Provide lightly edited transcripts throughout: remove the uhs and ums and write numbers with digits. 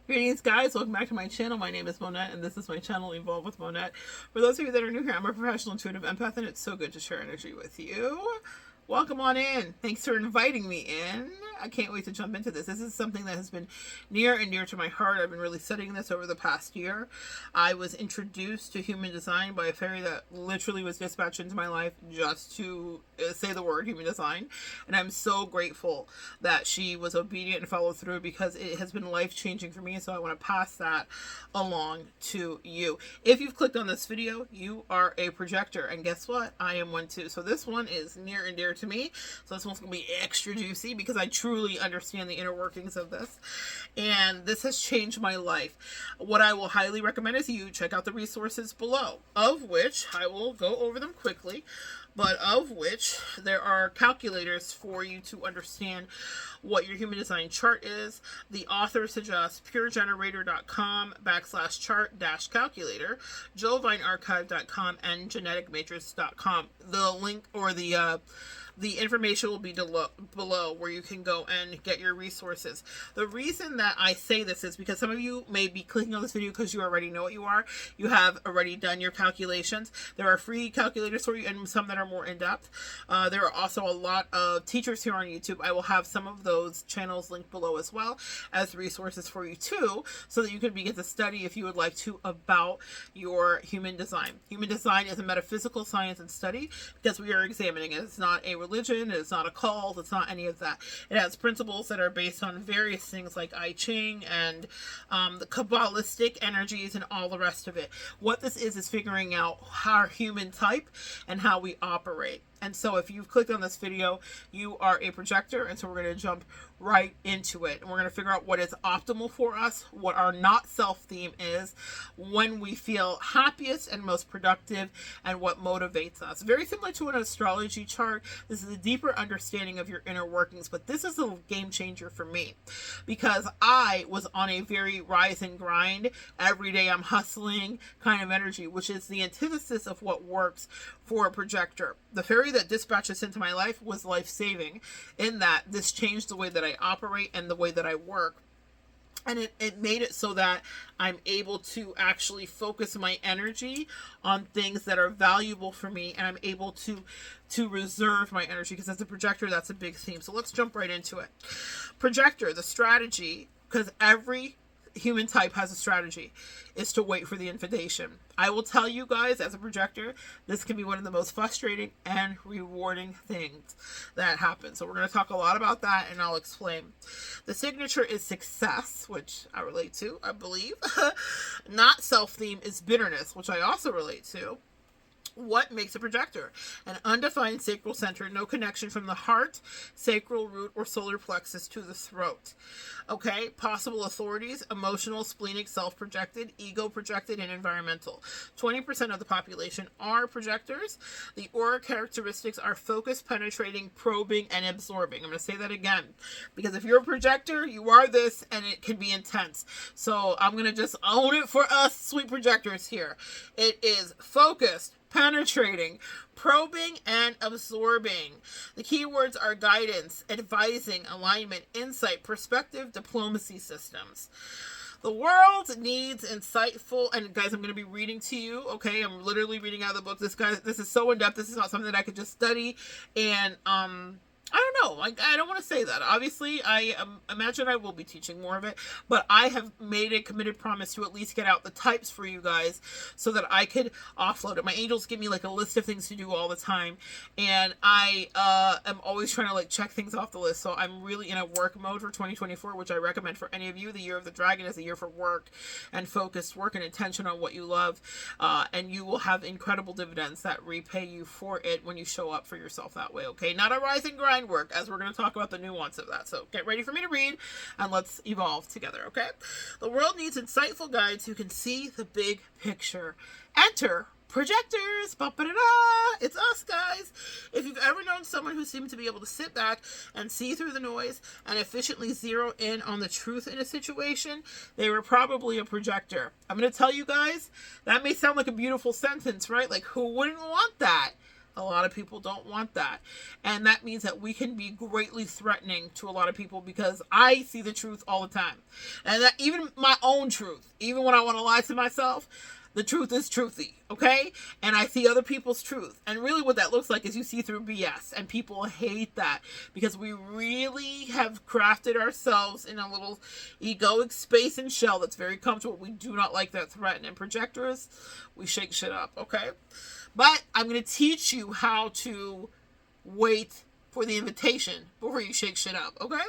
Greetings guys, welcome back to my channel. My name is Monette and this is my channel Evolve with Monette. For those of you that are new here, I'm a professional intuitive empath and it's so good to share energy with you. Welcome on in. Thanks for inviting me in. I can't wait to jump into this. This is something that has been near and dear to my heart. I've been really studying this over the past year. I was introduced to human design by a fairy that literally was dispatched into my life just to say the word human design. And I'm so grateful that she was obedient and followed through because it has been life-changing for me. So I want to pass that along to you. If you've clicked on this video, you are a projector. And guess what? I am one too. So this one is near and dear to me. So this one's going to be extra juicy because I truly understand the inner workings of this. And this has changed my life. What I will highly recommend is you check out the resources below, of which I will go over them quickly, but of which there are calculators for you to understand what your human design chart is. The author suggests puregenerator.com/chart-calculator, jovinearchive.com, and geneticmatrix.com. The link or the information will be below where you can go and get your resources. The reason that I say this is because some of you may be clicking on this video because you already know what you are. You have already done your calculations. There are free calculators for you and some that are more in-depth. There are also a lot of teachers here on YouTube. I will have some of those channels linked below as well as resources for you too, so that you can begin to study if you would like to about your human design. Human design is a metaphysical science and study because we are examining it. It's not a religion, it's not a cult, it's not any of that. It has principles that are based on various things like I Ching and the Kabbalistic energies and all the rest of it. What this is figuring out our human type and how we operate. And so if you've clicked on this video, you are a projector, and so we're going to jump right into it. And we're going to figure out what is optimal for us, what our not self theme is, when we feel happiest and most productive, and what motivates us. Very similar to an astrology chart. This is a deeper understanding of your inner workings, but this is a game changer for me because I was on a very rise and grind, every day I'm hustling kind of energy, which is the antithesis of what works for a projector. The fairy that dispatched this into my life was life-saving in that this changed the way that I operate and the way that I work. And it made it so that I'm able to actually focus my energy on things that are valuable for me, and I'm able to reserve my energy because as a projector, that's a big theme. So let's jump right into it. Projector, the strategy, because every human type has a strategy, is to wait for the invitation. I will tell you guys, as a projector, this can be one of the most frustrating and rewarding things that happen. So we're going to talk a lot about that, and I'll explain. The signature is success, which I relate to, I believe. Not self-theme is bitterness, which I also relate to. What makes a projector? An undefined sacral center, no connection from the heart, sacral root, or solar plexus to the throat. Okay, possible authorities: emotional, splenic, self-projected, ego-projected, and environmental. 20% of the population are projectors. The aura characteristics are focused, penetrating, probing, and absorbing. I'm going to say that again, because if you're a projector, you are this, and it can be intense. So I'm going to just own it for us sweet projectors here. It is focused, penetrating, probing, and absorbing. The keywords are guidance, advising, alignment, insight, perspective, diplomacy systems. The world needs insightful, and guys, I'm going to be reading to you, okay? I'm literally reading out of the book. This is so in-depth. This is not something that I could just study and, I don't know. Like, I don't want to say that. Obviously, I imagine I will be teaching more of it, but I have made a committed promise to at least get out the types for you guys so that I could offload it. My angels give me like a list of things to do all the time, and I am always trying to like check things off the list. So I'm really in a work mode for 2024, which I recommend for any of you. The year of the dragon is a year for work and focused work and intention on what you love, and you will have incredible dividends that repay you for it when you show up for yourself that way. Okay, not a rise and grind work, as we're going to talk about the nuance of that. So get ready for me to read and let's evolve together, okay? The world needs insightful guides who can see the big picture. Enter projectors. Ba-ba-da-da. It's us, guys. If you've ever known someone who seemed to be able to sit back and see through the noise and efficiently zero in on the truth in a situation, they were probably a projector. I'm going to tell you guys, that may sound like a beautiful sentence, right? Like, who wouldn't want that? A lot of people don't want that. And that means that we can be greatly threatening to a lot of people, because I see the truth all the time. And that even my own truth, even when I want to lie to myself, the truth is truthy, okay? And I see other people's truth. And really what that looks like is you see through BS. And people hate that, because we really have crafted ourselves in a little egoic space and shell that's very comfortable. We do not like that threat. And projectors, we shake shit up, okay? But I'm going to teach you how to wait for the invitation before you shake shit up, okay?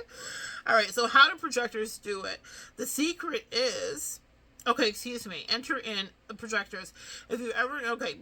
All right, so how do projectors do it? The secret is... Okay, excuse me. Enter in projectors. If you ever... Okay.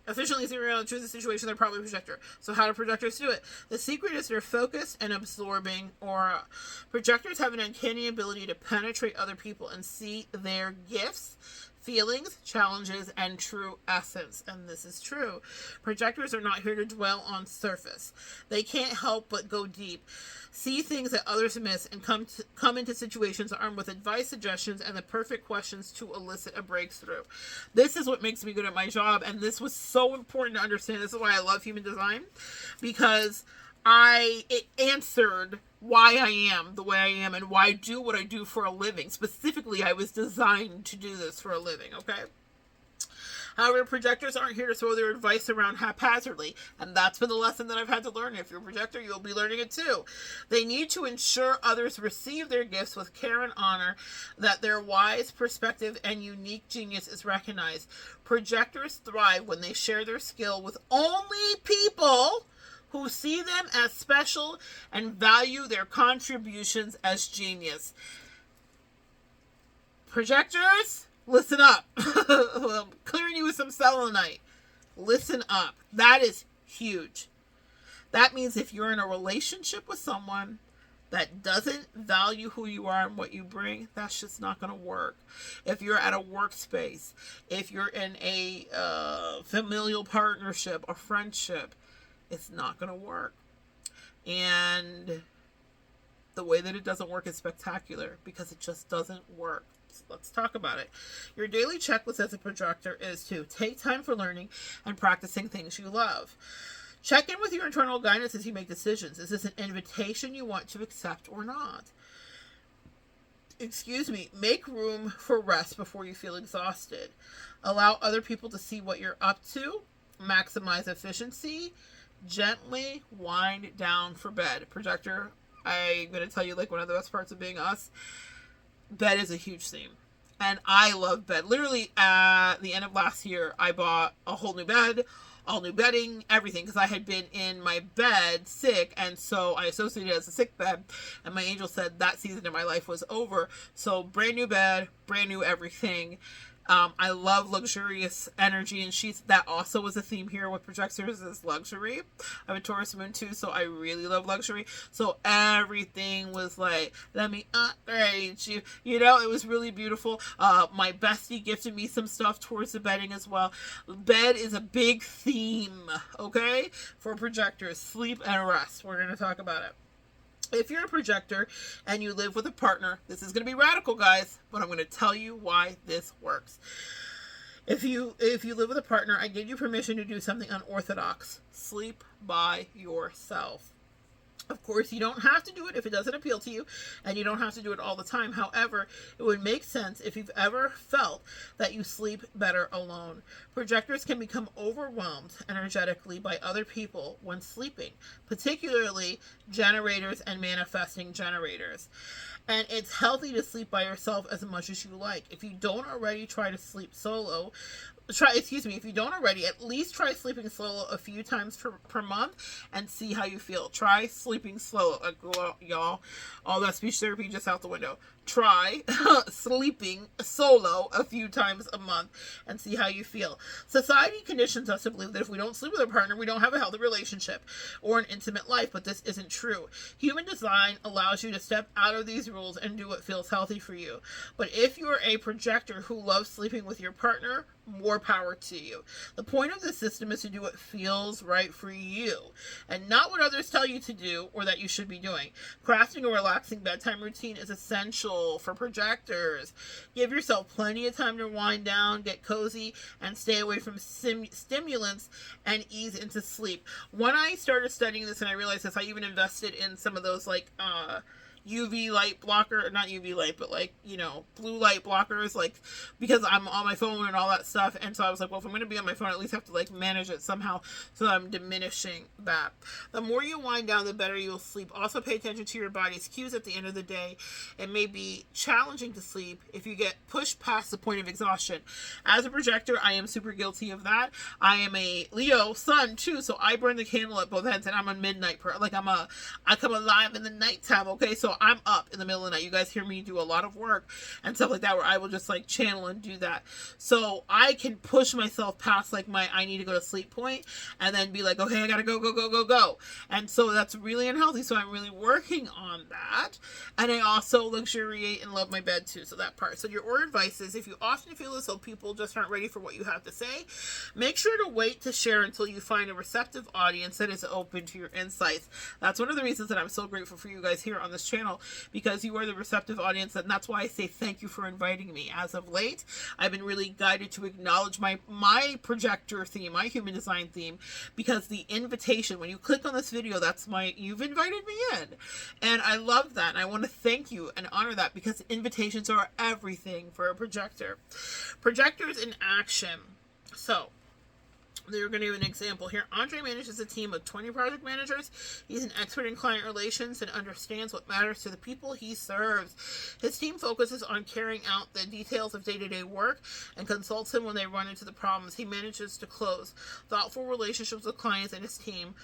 Efficiently zero choose a situation, they're probably a projector. So how do projectors do it? The secret is their focused and absorbing aura. Projectors have an uncanny ability to penetrate other people and see their gifts, feelings, challenges, and true essence. And this is true. Projectors are not here to dwell on surface. They can't help but go deep, see things that others miss, and come into situations armed with advice, suggestions, and the perfect questions to elicit a breakthrough. This is what makes me good at my job, and this was so important to understand. This is why I love human design, because it answered why I am the way I am and why I do what I do for a living. Specifically, I was designed to do this for a living, okay? However, projectors aren't here to throw their advice around haphazardly, and that's been the lesson that I've had to learn. If you're a projector, you'll be learning it too. They need to ensure others receive their gifts with care and honor, that their wise perspective and unique genius is recognized. Projectors thrive when they share their skill with only people who see them as special and value their contributions as genius. Projectors, listen up. I'm clearing you with some selenite. Listen up. That is huge. That means if you're in a relationship with someone that doesn't value who you are and what you bring, that's just not going to work. If you're at a workspace, if you're in a familial partnership or friendship, it's not going to work. And the way that it doesn't work is spectacular, because it just doesn't work. So let's talk about it. Your daily checklist as a projector is to take time for learning and practicing things you love. Check in with your internal guidance as you make decisions. Is this an invitation you want to accept or not? Make room for rest before you feel exhausted. Allow other people to see what you're up to. Maximize efficiency. Gently wind down for bed. Projector, I'm going to tell you, like, one of the best parts of being us, bed is a huge theme. And I love bed. Literally, at the end of last year, I bought a whole new bed, all new bedding, everything, because I had been in my bed sick, and so I associated it as a sick bed, and my angel said that season of my life was over. So brand new bed, brand new everything. I love luxurious energy and sheets. That also was a theme here with projectors, is luxury. I have a Taurus moon too, so I really love luxury. So everything was like, let me upgrade you. You know, it was really beautiful. My bestie gifted me some stuff towards the bedding as well. Bed is a big theme, okay, for projectors. Sleep and rest. We're going to talk about it. If you're a projector and you live with a partner, this is going to be radical, guys, but I'm going to tell you why this works. If you live with a partner, I give you permission to do something unorthodox. Sleep by yourself. Of course, you don't have to do it if it doesn't appeal to you, and you don't have to do it all the time. However, it would make sense if you've ever felt that you sleep better alone. Projectors can become overwhelmed energetically by other people when sleeping, particularly generators and manifesting generators. And it's healthy to sleep by yourself as much as you like. If you don't already, try to sleep solo. If you don't already, at least try sleeping solo a few times per month and see how you feel. Try sleeping solo. Y'all, all that speech therapy just out the window. Try sleeping solo a few times a month and see how you feel. Society conditions us to believe that if we don't sleep with a partner, we don't have a healthy relationship or an intimate life, but this isn't true. Human design allows you to step out of these rules and do what feels healthy for you. But if you're a projector who loves sleeping with your partner, more power to you. The point of the system is to do what feels right for you and not what others tell you to do or that you should be doing. Crafting a relaxing bedtime routine is essential for projectors. Give yourself plenty of time to wind down, get cozy, and stay away from stimulants and ease into sleep. When I started studying this and I realized this, I even invested in some of those like UV light blocker, not UV light, but like, blue light blockers, like, because I'm on my phone and all that stuff. And so I was like, well, if I'm going to be on my phone, I at least have to like manage it somehow so that I'm diminishing that. The more you wind down, the better you'll sleep. Also pay attention to your body's cues at the end of the day. It may be challenging to sleep if you get pushed past the point of exhaustion. As a projector, I am super guilty of that. I am a Leo sun too, so I burn the candle at both ends, and I'm a midnight I come alive in the nighttime, okay? So I'm up in the middle of the night. You guys hear me do a lot of work and stuff like that where I will just like channel and do that. So I can push myself past like my I need to go to sleep point and then be like, okay, I gotta go. And so that's really unhealthy. So I'm really working on that. And I also luxuriate and love my bed too. So that part. So your order advice is, if you often feel as though people just aren't ready for what you have to say, make sure to wait to share until you find a receptive audience that is open to your insights. That's one of the reasons that I'm so grateful for you guys here on this channel, because you are the receptive audience, and that's why I say thank you for inviting me. As of late, I've been really guided to acknowledge my projector theme, my human design theme, because the invitation, when you click on this video, you've invited me in. And I love that, and I want to thank you and honor that, because invitations are everything for a projector. Projectors in action. So, they're going to give an example here. Andre manages a team of 20 project managers. He's an expert in client relations and understands what matters to the people he serves. His team focuses on carrying out the details of day-to-day work and consults him when they run into the problems. He manages to close thoughtful relationships with clients and his team,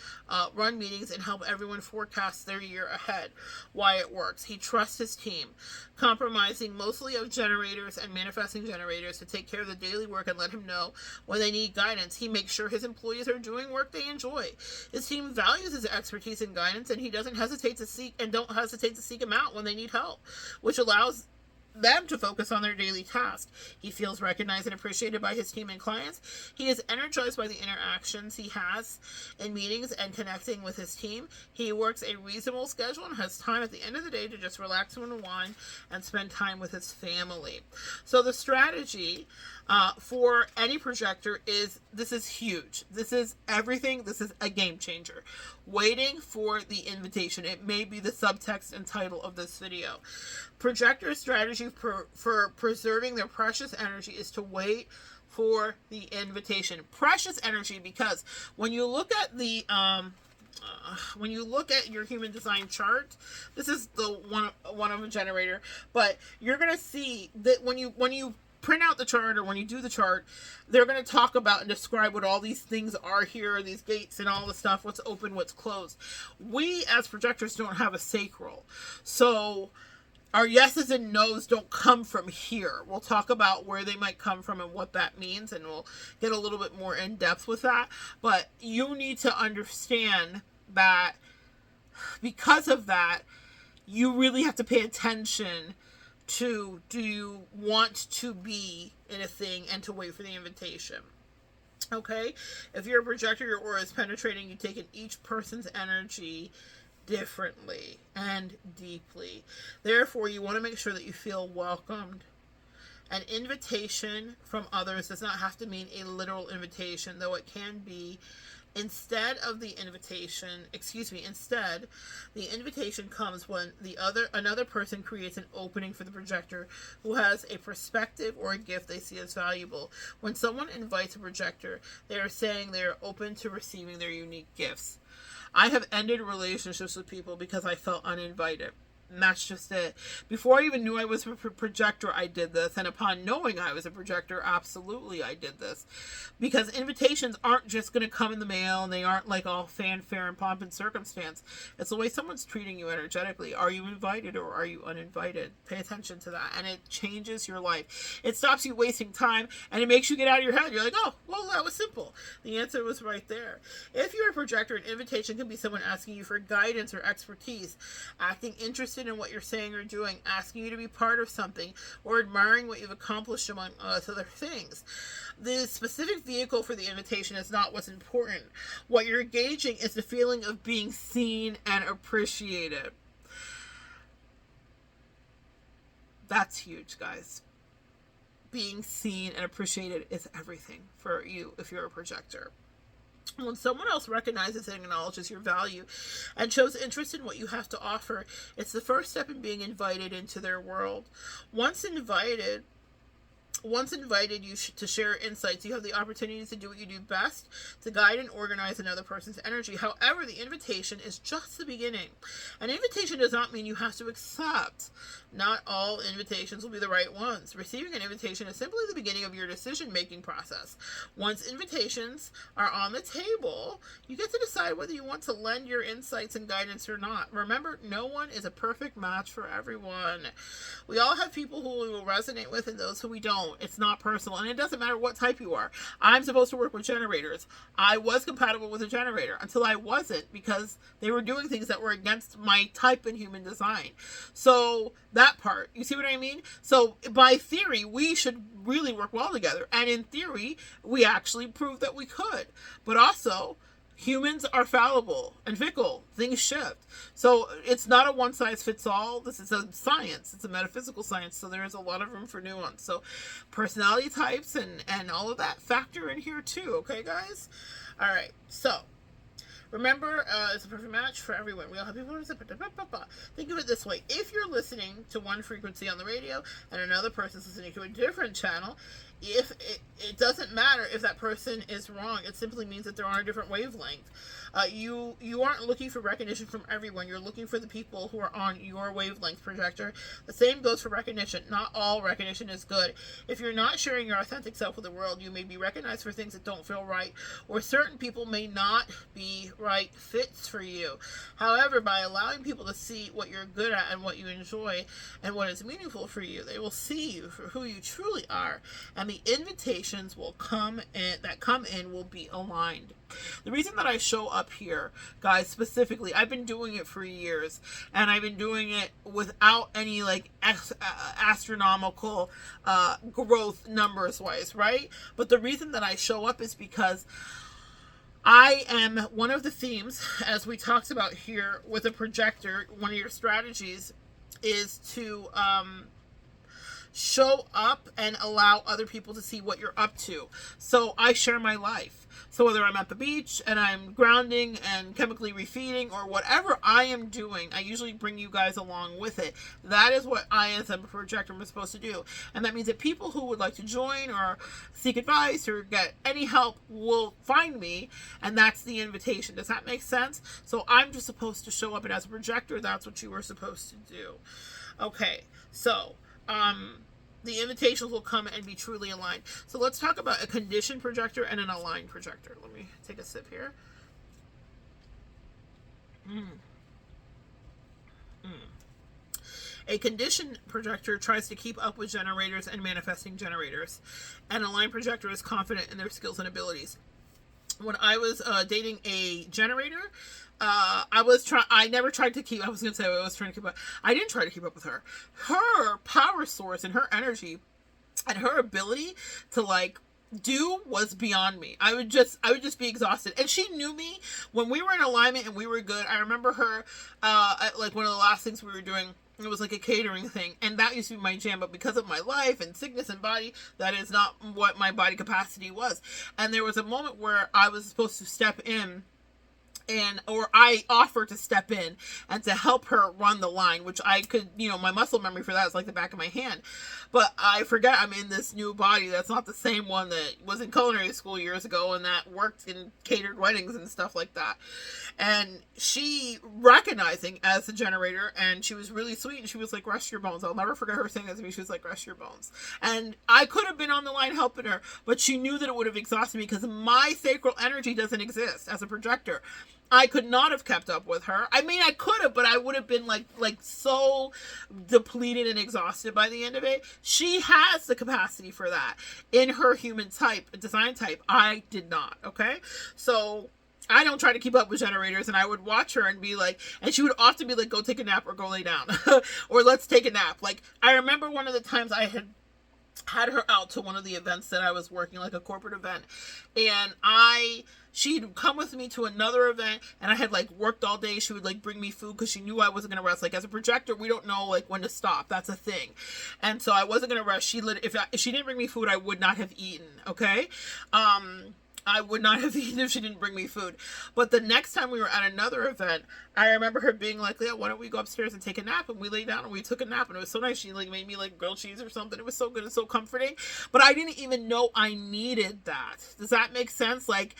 run meetings, and help everyone forecast their year ahead. Why it works. He trusts his team, compromising mostly of generators and manifesting generators to take care of the daily work and let him know when they need guidance. He makes sure his employees are doing work they enjoy. His team values his expertise and guidance, and he don't hesitate to seek him out when they need help, which allows them to focus on their daily tasks. He feels recognized and appreciated by his team and clients. He is energized by the interactions he has in meetings and connecting with his team. He works a reasonable schedule and has time at the end of the day to just relax and unwind and spend time with his family. So the strategy for any projector this is huge. This is everything. This is a game changer. Waiting for the invitation. It may be the subtext and title of this video. Projector strategy for preserving their precious energy is to wait for the invitation. Precious energy, because when you look at the when you look at your human design chart, this is the one of a generator, but you're gonna see that when you print out the chart, or when you do the chart, they're going to talk about and describe what all these things are here, these gates and all the stuff, what's open, what's closed. We as projectors don't have a sacral, so our yeses and nos don't come from here. We'll talk about where they might come from and what that means, and we'll get a little bit more in depth with that. But you need to understand that because of that, you really have to pay attention to, do you want to be in a thing, and to wait for the invitation. Okay? If you're a projector, your aura is penetrating. You take in each person's energy differently and deeply. Therefore, you want to make sure that you feel welcomed. An invitation from others does not have to mean a literal invitation, though it can be. Instead, the invitation comes when another person creates an opening for the projector who has a perspective or a gift they see as valuable. When someone invites a projector, they are saying they are open to receiving their unique gifts. I have ended relationships with people because I felt uninvited. And that's just it. Before I even knew I was a projector, I did this. And upon knowing I was a projector, absolutely I did this. Because invitations aren't just going to come in the mail, and they aren't like all fanfare and pomp and circumstance. It's the way someone's treating you energetically. Are you invited or are you uninvited? Pay attention to that. And it changes your life. It stops you wasting time, and it makes you get out of your head. You're like, oh, well, that was simple. The answer was right there. If you're a projector, an invitation can be someone asking you for guidance or expertise, acting interested interested in what you're saying or doing, asking you to be part of something, or admiring what you've accomplished among other things. The specific vehicle for the invitation is not what's important. What you're gauging is the feeling of being seen and appreciated. That's huge, guys. Being seen and appreciated is everything for you if you're a projector. When someone else recognizes and acknowledges your value and shows interest in what you have to offer, it's the first step in being invited into their world. Once invited you to share insights, you have the opportunity to do what you do best, to guide and organize another person's energy. However, the invitation is just the beginning. An invitation does not mean you have to accept. Not all invitations will be the right ones. Receiving an invitation is simply the beginning of your decision-making process. Once invitations are on the table, you get to decide whether you want to lend your insights and guidance or not. Remember, no one is a perfect match for everyone. We all have people who we will resonate with and those who we don't. It's not personal, and it doesn't matter what type you are. I'm supposed to work with generators. I was compatible with a generator until I wasn't, because they were doing things that were against my type in human design. So that part, you see what I mean? So by theory, we should really work well together, and in theory, we actually proved that we could. But also, humans are fallible and fickle. Things shift. So it's not a one-size-fits-all. This is a science. It's a metaphysical science. So there is a lot of room for nuance. So personality types and all of that factor in here too. Okay, guys? All right. So remember, it's a perfect match for everyone. We all have people. Think of it this way. If you're listening to one frequency on the radio and another person's listening to a different channel, if it doesn't matter if that person is wrong. It simply means that they're on a different wavelength. You aren't looking for recognition from everyone. You're looking for the people who are on your wavelength, projector. The same goes for recognition. Not all recognition is good. If you're not sharing your authentic self with the world, you may be recognized for things that don't feel right, or certain people may not be right fits for you. However, by allowing people to see what you're good at and what you enjoy and what is meaningful for you, they will see you for who you truly are, and the invitations will come in will be aligned. The reason that I show up here, guys, specifically, I've been doing it for years, and I've been doing it without any like astronomical growth numbers wise, right? But the reason that I show up is because I am one of the themes, as we talked about here with a projector. One of your strategies is to show up and allow other people to see what you're up to. So I share my life. So whether I'm at the beach and I'm grounding and chemically refeeding, or whatever I am doing, I usually bring you guys along with it. That is what I, as a projector, am supposed to do. And that means that people who would like to join or seek advice or get any help will find me, and that's the invitation. Does that make sense? So I'm just supposed to show up, and as a projector, that's what you were supposed to do. Okay, so the invitations will come and be truly aligned. So let's talk about a conditioned projector and an aligned projector. Let me take a sip here. A conditioned projector tries to keep up with generators and manifesting generators. An aligned projector is confident in their skills and abilities. When I was dating a generator, I never tried to keep, I was going to say I was trying to keep up. I didn't try to keep up with her. Her power source and her energy and her ability to like do was beyond me. I would just be exhausted. And she knew me when we were in alignment and we were good. I remember her, like one of the last things we were doing, it was like a catering thing, and that used to be my jam, but because of my life and sickness and body, that is not what my body capacity was. And there was a moment where I was supposed to step in, or I offered to step in and to help her run the line, which I could, my muscle memory for that is like the back of my hand. But I forget I'm in this new body that's not the same one that was in culinary school years ago and that worked in catered weddings and stuff like that. And she recognizing as a generator, and she was really sweet, and she was like, rest your bones. I'll never forget her saying that to me. She was like, rest your bones. And I could have been on the line helping her, but she knew that it would have exhausted me because my sacral energy doesn't exist as a projector. I could not have kept up with her. I mean, I could have, but I would have been like so depleted and exhausted by the end of it. She has the capacity for that in her human type, design type. I did not. Okay. So I don't try to keep up with generators, and I would watch her and be like, and she would often be like, go take a nap or go lay down or let's take a nap. Like, I remember one of the times I had her out to one of the events that I was working, like a corporate event, and she'd come with me to another event, and I had like worked all day. She would like bring me food because she knew I wasn't gonna rest. Like, as a projector, we don't know like when to stop. That's a thing. And so I wasn't gonna rest. If she didn't bring me food, I would not have eaten. Okay. I would not have eaten if she didn't bring me food. But the next time we were at another event, I remember her being like, Leah, why don't we go upstairs and take a nap? And we lay down and we took a nap, and it was so nice. She like made me like grilled cheese or something. It was so good and so comforting. But I didn't even know I needed that. Does that make sense? Like,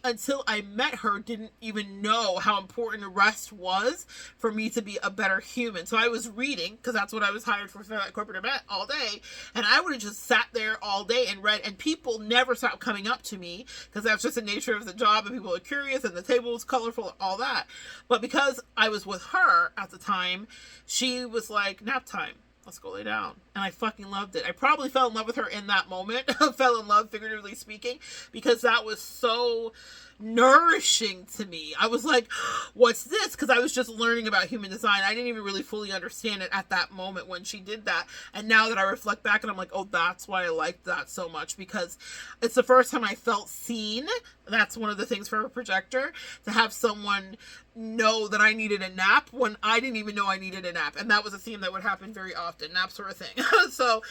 until I met her, didn't even know how important rest was for me to be a better human. So I was reading, because that's what I was hired for that corporate event, all day. And I would have just sat there all day and read, and people never stopped coming up to me, because that's just the nature of the job, and people are curious, and the table was colorful, all that. But because I was with her at the time, she was like, nap time, let's go lay down. And I fucking loved it. I probably fell in love with her in that moment. Fell in love, figuratively speaking, because that was so nourishing to me. I was like, what's this? Because I was just learning about human design. I didn't even really fully understand it at that moment when she did that. And now that I reflect back, and I'm like, oh, that's why I liked that so much, because it's the first time I felt seen. That's one of the things for a projector, to have someone know that I needed a nap when I didn't even know I needed a nap. And that was a theme that would happen very often. Naps were a thing. So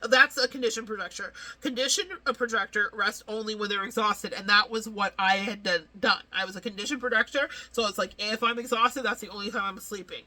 that's a conditioned projector. Conditioned projector rest only when they're exhausted. And that was what I had done. I was a conditioned projector. So it's like, if I'm exhausted, that's the only time I'm sleeping.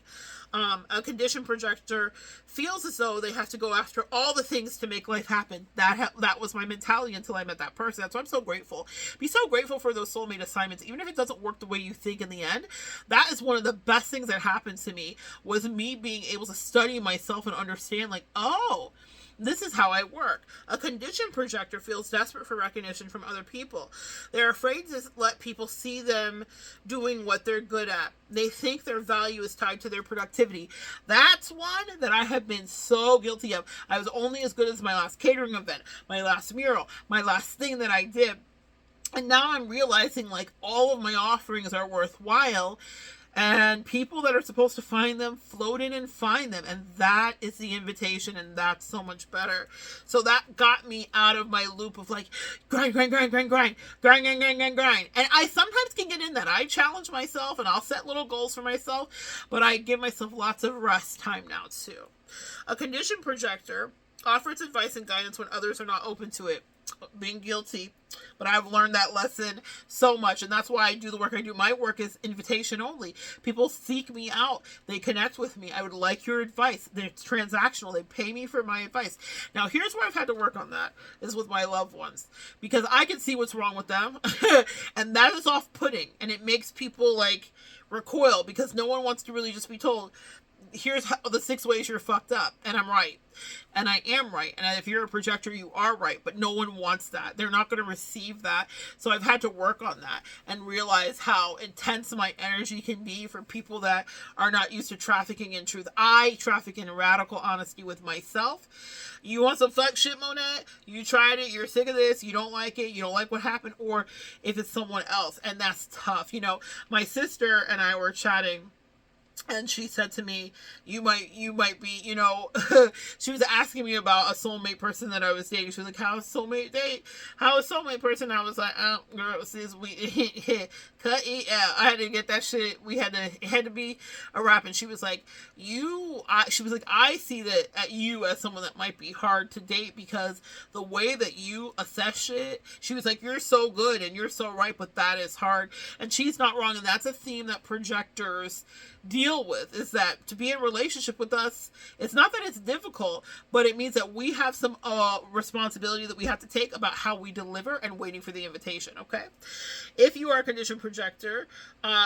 A conditioned projector feels as though they have to go after all the things to make life happen. That was my mentality until I met that person. That's why I'm so grateful. Be so grateful for those soulmate assignments, even if it doesn't work the way you think in the end. That is one of the best things that happened to me, was me being able to study myself and understand, like, oh, this is how I work. A conditioned projector feels desperate for recognition from other people. They're afraid to let people see them doing what they're good at. They think their value is tied to their productivity. That's one that I have been so guilty of. I was only as good as my last catering event, my last mural, my last thing that I did. And now I'm realizing, like, all of my offerings are worthwhile, and people that are supposed to find them float in and find them. And that is the invitation, and that's so much better. So that got me out of my loop of like, grind. And I sometimes can get in that. I challenge myself, and I'll set little goals for myself, but I give myself lots of rest time now too. A conditioned projector offers advice and guidance when others are not open to it. Being guilty, but I've learned that lesson so much, and that's why I do the work I do. My work is invitation only. People seek me out, they connect with me. I would like your advice. It's transactional. They pay me for my advice. Now, here's where I've had to work on that, is with my loved ones, because I can see what's wrong with them and that is off-putting, and it makes people like recoil, because no one wants to really just be told, here's the 6 ways you're fucked up, and I'm right. And I am right. And if you're a projector, you are right. But no one wants that. They're not going to receive that. So I've had to work on that and realize how intense my energy can be for people that are not used to trafficking in truth. I traffic in radical honesty with myself. You want some fuck shit, Monette? You tried it. You're sick of this. You don't like it. You don't like what happened. Or if it's someone else. And that's tough. You know, my sister and I were chatting, and she said to me, you might be, you know, she was asking me about a soulmate person that I was dating. She was like, how is soulmate date? How is soulmate person? I was like, girl, sis, we cut it out. I had to get that shit. It had to be a wrap. And she was like, she was like, I see that at you as someone that might be hard to date, because the way that you assess shit, she was like, you're so good and you're so right, but that is hard. And she's not wrong. And that's a theme that projectors deal with, is that to be in relationship with us, it's not that it's difficult, but it means that we have some responsibility that we have to take about how we deliver and waiting for the invitation. Okay, if you are a conditioned projector,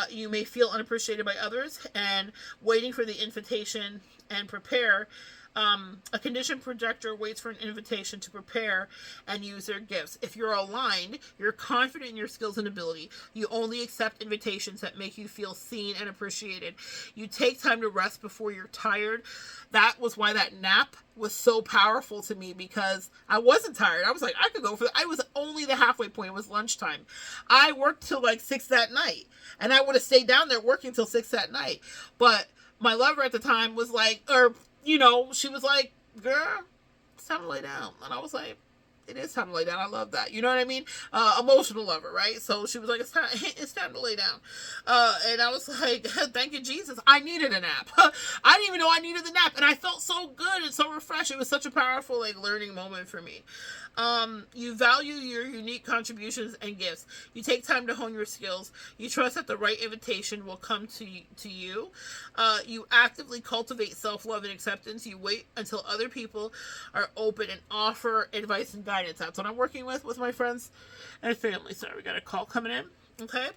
you may feel unappreciated by others, and waiting for the invitation and prepare A conditioned projector waits for an invitation to prepare and use their gifts. If you're aligned, you're confident in your skills and ability. You only accept invitations that make you feel seen and appreciated. You take time to rest before you're tired. That was why that nap was so powerful to me, because I wasn't tired. I was like, I could go for I was only the halfway point. It was lunchtime. I worked till like 6 that night, and I would have stayed down there working till 6 that night. But my lover at the time was like, she was like, girl, it's time to lay down. And I was like, it is time to lay down. I love that. You know what I mean? Emotional lover, right? So she was like, it's time to lay down. And I was like, thank you, Jesus. I needed a nap. I didn't even know I needed the nap. And I felt so good and so refreshed. It was such a powerful, learning moment for me. You value your unique contributions and gifts. You take time to hone your skills. You trust that the right invitation will come to you. You actively cultivate self-love and acceptance. You wait until other people are open and offer advice and guidance. That's what I'm working with my friends and family. Sorry, we got a call coming in. Okay.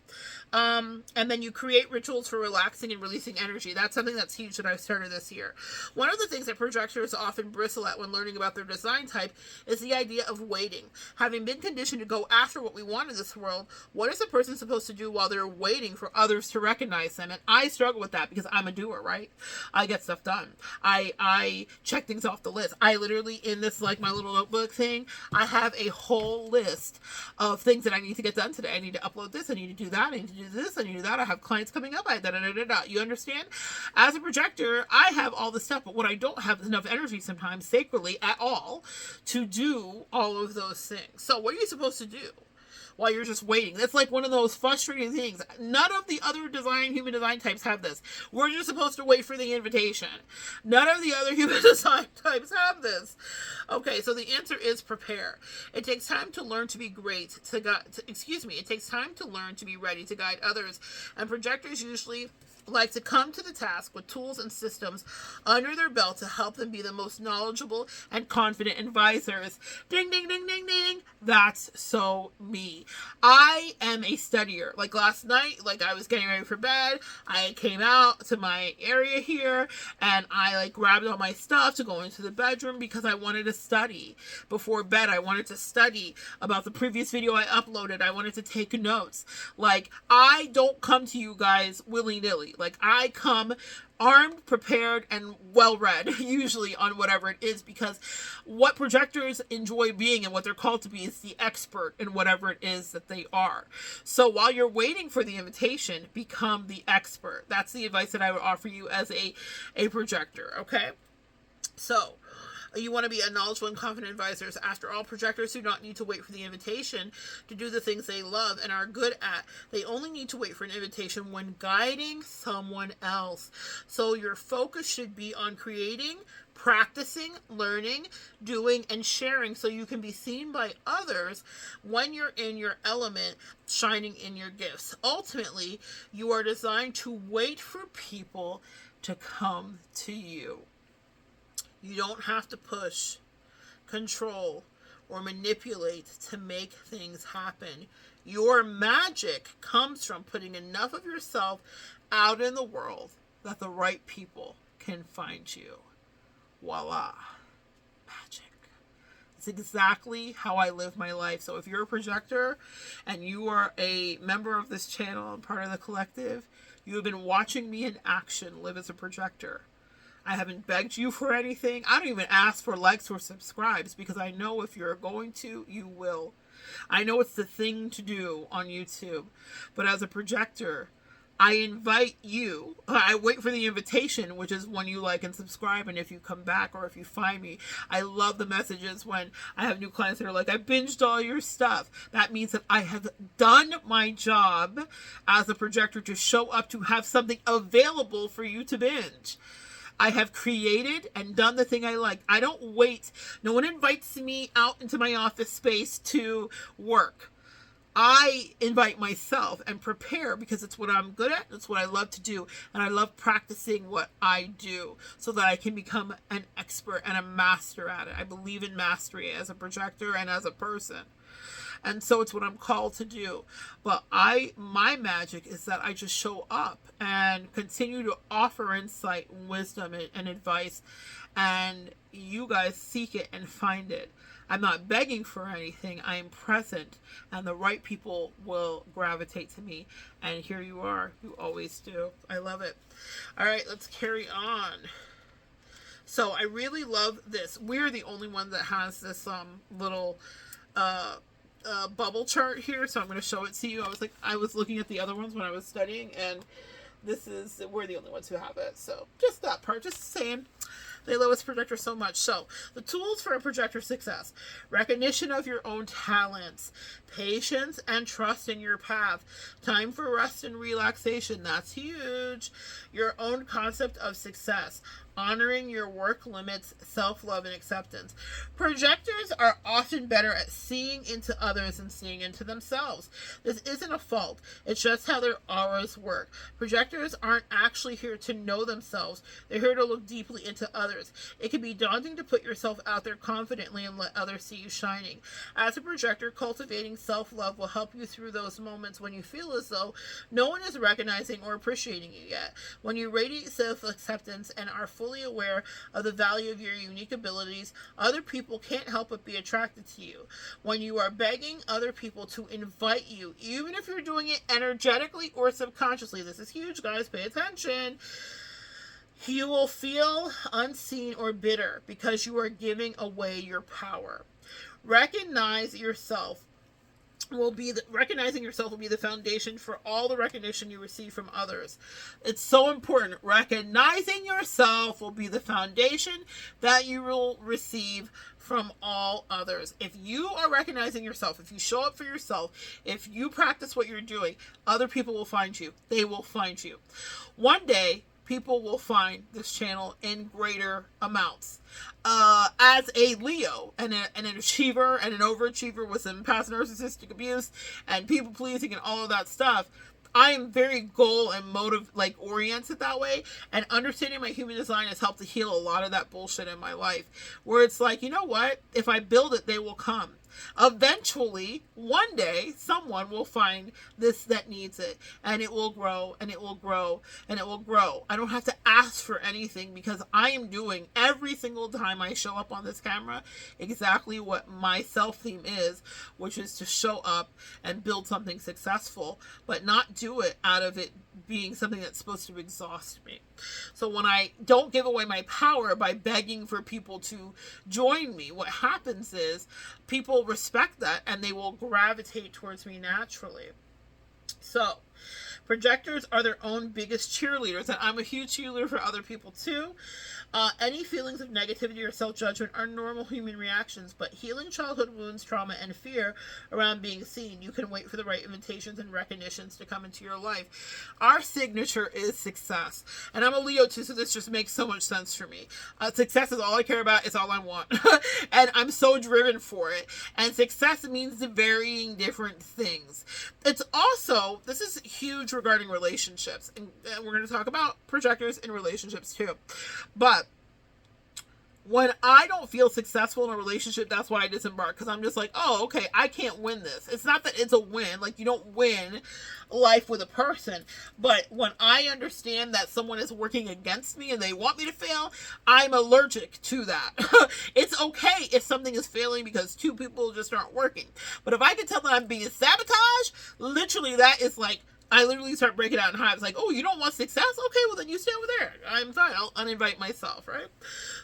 And then you create rituals for relaxing and releasing energy. That's something that's huge that I've started this year. One of the things that projectors often bristle at when learning about their design type is the idea of waiting. Having been conditioned to go after what we want in this world, what is a person supposed to do while they're waiting for others to recognize them? And I struggle with that because I'm a doer, right? I get stuff done. I check things off the list. I literally, in this, my little notebook thing, I have a whole list of things that I need to get done today. I need to upload this. I need to do that. I need to do this. I need to do that. I have clients coming up. You understand? As a projector, I have all this stuff, but what I don't have is enough energy sometimes, sacredly at all, to do all of those things. So what are you supposed to do while you're just waiting? That's like one of those frustrating things. None of the other human design types have this. We're just supposed to wait for the invitation. None of the other human design types have this. Okay, so the answer is prepare. It takes time to learn to be great it takes time to learn to be ready to guide others. And projectors usually like to come to the task with tools and systems under their belt to help them be the most knowledgeable and confident advisors. Ding, ding, ding, ding, ding. That's so me. I am a studier. Like last night, I was getting ready for bed. I came out to my area here and I grabbed all my stuff to go into the bedroom because I wanted to study. Before bed, I wanted to study about the previous video I uploaded. I wanted to take notes. I don't come to you guys willy-nilly. I come armed, prepared, and well-read, usually, on whatever it is, because what projectors enjoy being and what they're called to be is the expert in whatever it is that they are. So while you're waiting for the invitation, become the expert. That's the advice that I would offer you as a projector, okay? So you want to be a knowledgeable and confident advisor. After all, projectors do not need to wait for the invitation to do the things they love and are good at. They only need to wait for an invitation when guiding someone else. So your focus should be on creating, practicing, learning, doing, and sharing so you can be seen by others when you're in your element, shining in your gifts. Ultimately, you are designed to wait for people to come to you. You don't have to push, control, or manipulate to make things happen. Your magic comes from putting enough of yourself out in the world that the right people can find you. Voila. Magic. It's exactly how I live my life. So if you're a projector and you are a member of this channel and part of the collective, you have been watching me in action live as a projector. I haven't begged you for anything. I don't even ask for likes or subscribes because I know if you're going to, you will. I know it's the thing to do on YouTube. But as a projector, I invite you. I wait for the invitation, which is when you like and subscribe and if you come back or if you find me. I love the messages when I have new clients that are like, I binged all your stuff. That means that I have done my job as a projector to show up to have something available for you to binge. I have created and done the thing I like. I don't wait. No one invites me out into my office space to work. I invite myself and prepare because it's what I'm good at. It's what I love to do. And I love practicing what I do so that I can become an expert and a master at it. I believe in mastery as a projector and as a person. And so it's what I'm called to do. But my magic is that I just show up and continue to offer insight, wisdom, and advice, and you guys seek it and find it. I'm not begging for anything. I am present, and the right people will gravitate to me. And here you are. You always do. I love it. All right, let's carry on. So I really love this. We're the only one that has this little bubble chart here, so I'm going to show it to you. I was looking at the other ones when I was studying, and we're the only ones who have it. So just that part, just saying. They love us projectors so much. So, the tools for a projector success: recognition of your own talents, patience and trust in your path, time for rest and relaxation. That's huge. Your own concept of success, honoring your work limits, self-love, and acceptance. Projectors are often better at seeing into others than seeing into themselves. This isn't a fault. It's just how their auras work. Projectors aren't actually here to know themselves. They're here to look deeply into others. It can be daunting to put yourself out there confidently and let others see you shining. As a projector, cultivating self-love will help you through those moments when you feel as though no one is recognizing or appreciating you yet. When you radiate self-acceptance and are fully aware of the value of your unique abilities, other people can't help but be attracted to you. When you are begging other people to invite you, even if you're doing it energetically or subconsciously, this is huge, guys, pay attention. You will feel unseen or bitter because you are giving away your power. Recognizing yourself will be the foundation for all the recognition you receive from others. It's so important. Recognizing yourself will be the foundation that you will receive from all others. If you are recognizing yourself, if you show up for yourself, if you practice what you're doing, other people will find you. They will find you. One day, people will find this channel in greater amounts. As a Leo and an achiever and an overachiever with some past narcissistic abuse and people pleasing and all of that stuff, I am very goal and oriented that way, and understanding my human design has helped to heal a lot of that bullshit in my life, where it's like, you know what, if I build it, they will come. Eventually, one day, someone will find this that needs it, and it will grow, and it will grow, and it will grow. I don't have to ask for anything because I am doing every single time I show up on this camera exactly what my self-theme is, which is to show up and build something successful, but not do it out of it being something that's supposed to exhaust me. So when I don't give away my power by begging for people to join me, what happens is people respect that and they will gravitate towards me naturally. So projectors are their own biggest cheerleaders, and I'm a huge cheerleader for other people too. Any feelings of negativity or self-judgment are normal human reactions, but healing childhood wounds, trauma, and fear around being seen, you can wait for the right invitations and recognitions to come into your life. Our signature is success, and I'm a Leo too, so this just makes so much sense for me. Success is all I care about. It's all I want, and I'm so driven for it. And success means the varying different things. It's also, this is huge regarding relationships, and we're going to talk about projectors in relationships too, but when I don't feel successful in a relationship, that's why I disembark, because I'm just like, oh, okay, I can't win this. It's not that it's a win. Like, you don't win life with a person. But when I understand that someone is working against me and they want me to fail, I'm allergic to that. It's okay if something is failing because two people just aren't working. But if I can tell that I'm being sabotaged, literally that is like, I literally start breaking out in hives, like, oh, you don't want success? Okay, well, then you stay over there. I'm fine. I'll uninvite myself, right?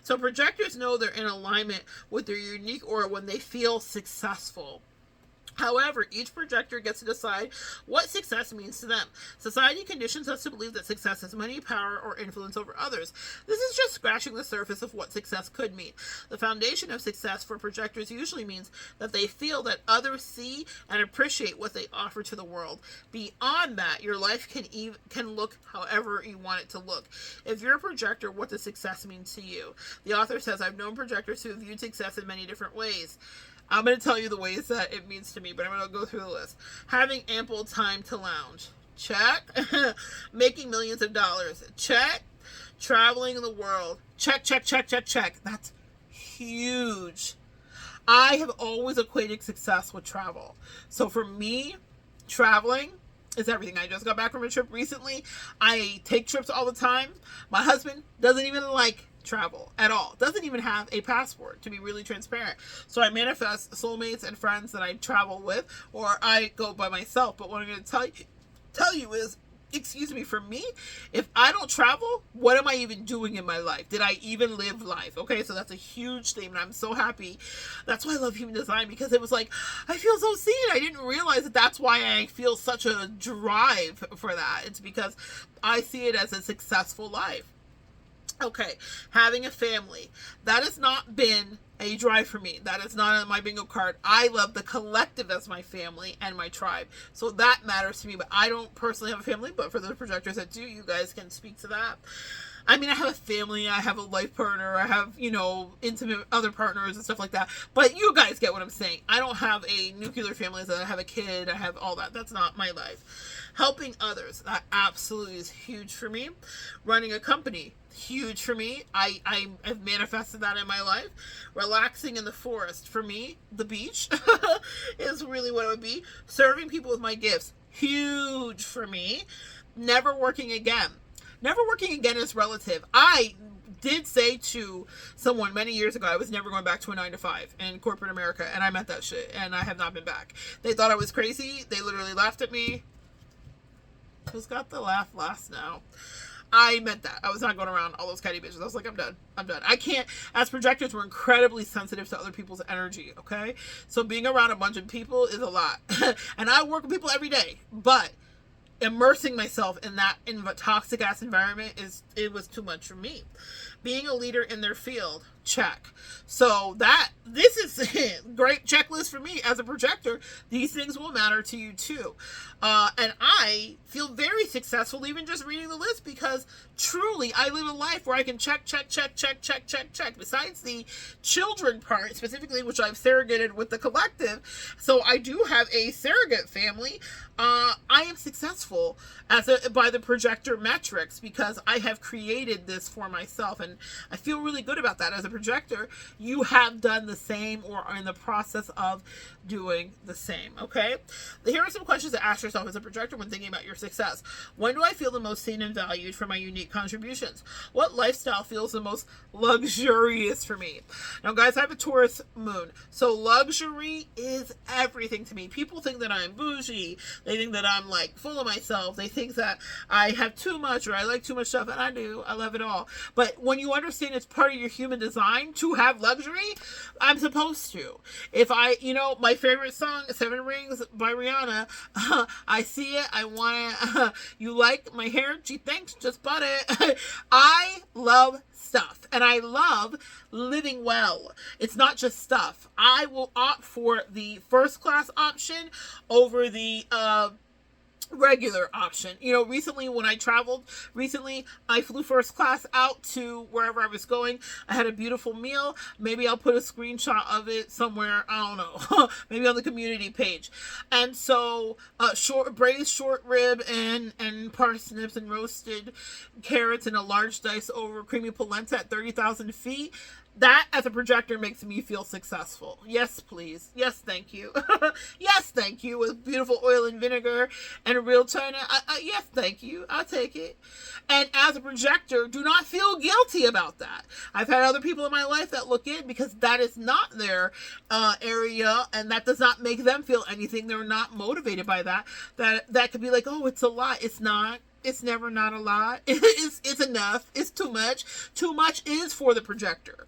So projectors know they're in alignment with their unique aura when they feel successful. However, each projector gets to decide what success means to them. Society conditions us to believe that success has money, power, or influence over others. This is just scratching the surface of what success could mean. The foundation of success for projectors usually means that they feel that others see and appreciate what they offer to the world. Beyond that, your life can look however you want it to look. If you're a projector, what does success mean to you? The author says, I've known projectors who have viewed success in many different ways. I'm going to tell you the ways that it means to me, but I'm going to go through the list. Having ample time to lounge. Check. Making millions of dollars. Check. Traveling the world. Check, check, check, check, check. That's huge. I have always equated success with travel. So for me, traveling is everything. I just got back from a trip recently. I take trips all the time. My husband doesn't even like travel at all. Doesn't even have a passport, to be really transparent. So I manifest soulmates and friends that I travel with, or I go by myself. But what I'm going to tell you is, excuse me, for me, if I don't travel, what am I even doing in my life? Did I even live life? Okay, so that's a huge statement. I'm so happy. That's why I love human design, because it was like, I feel so seen. I didn't realize that that's why I feel such a drive for that. It's because I see it as a successful life. Okay, having a family. That has not been a drive for me. That is not on my bingo card. I love the collective as my family and my tribe. So that matters to me. But I don't personally have a family, but for the projectors that do, you guys can speak to that. I mean, I have a family, I have a life partner, I have, intimate other partners and stuff like that. But you guys get what I'm saying. I don't have a nuclear family that I have a kid, I have all that. That's not my life. Helping others, that absolutely is huge for me. Running a company, huge for me. I have manifested that in my life. Relaxing in the forest, for me, the beach is really what it would be. Serving people with my gifts, huge for me. Never working again. Never working again is relative. I did say to someone many years ago I was never going back to a 9-to-5 in corporate America, and I meant that shit, and I have not been back. They thought I was crazy. They literally laughed at me. Who's got the laugh last now? I meant that. I was not going around all those catty bitches. I was like, I'm done. I can't. As projectors, we're incredibly sensitive to other people's energy, okay? So being around a bunch of people is a lot. And I work with people every day, but immersing myself in that toxic ass environment it was too much for me. Being a leader in their field, check. So this is a great checklist for me as a projector. These things will matter to you too. And I feel very successful even just reading the list, because truly I live a life where I can check. Besides the children part specifically, which I've surrogated with the collective. So I do have a surrogate family. I am successful by the projector metrics, because I have created this for myself, and I feel really good about that. As a projector, you have done the same or are in the process of doing the same. Okay, here are some questions to ask yourself as a projector when thinking about your success. When do I feel the most seen and valued for my unique contributions? What lifestyle feels the most luxurious for me? Now guys, I have a Taurus moon, so luxury is everything to me. People think that I'm bougie. They think that I'm like full of myself. They think that I have too much, or I like too much stuff, and I do. I love it all. But when you understand it's part of your human design to have luxury, I'm supposed to. If my favorite song, 7 Rings by Rihanna, I see it, I want it. You like my hair? Gee, thanks, just bought it. I love stuff, and I love living well. It's not just stuff. I will opt for the first class option over the regular option. Recently when I traveled, I flew first class out to wherever I was going. I had a beautiful meal. Maybe I'll put a screenshot of it somewhere. I don't know. Maybe on the community page. And so braised short rib and parsnips and roasted carrots and a large dice over creamy polenta at 30,000 feet. That, as a projector, makes me feel successful. Yes, please. Yes, thank you. Yes, thank you. With beautiful oil and vinegar and a real china. Yes, thank you. I'll take it. And as a projector, do not feel guilty about that. I've had other people in my life that look in because that is not their area, and that does not make them feel anything. They're not motivated by that. That could be like, oh, it's a lot. It's not. It's never not a lot. It's enough. It's too much. Too much is for the projector.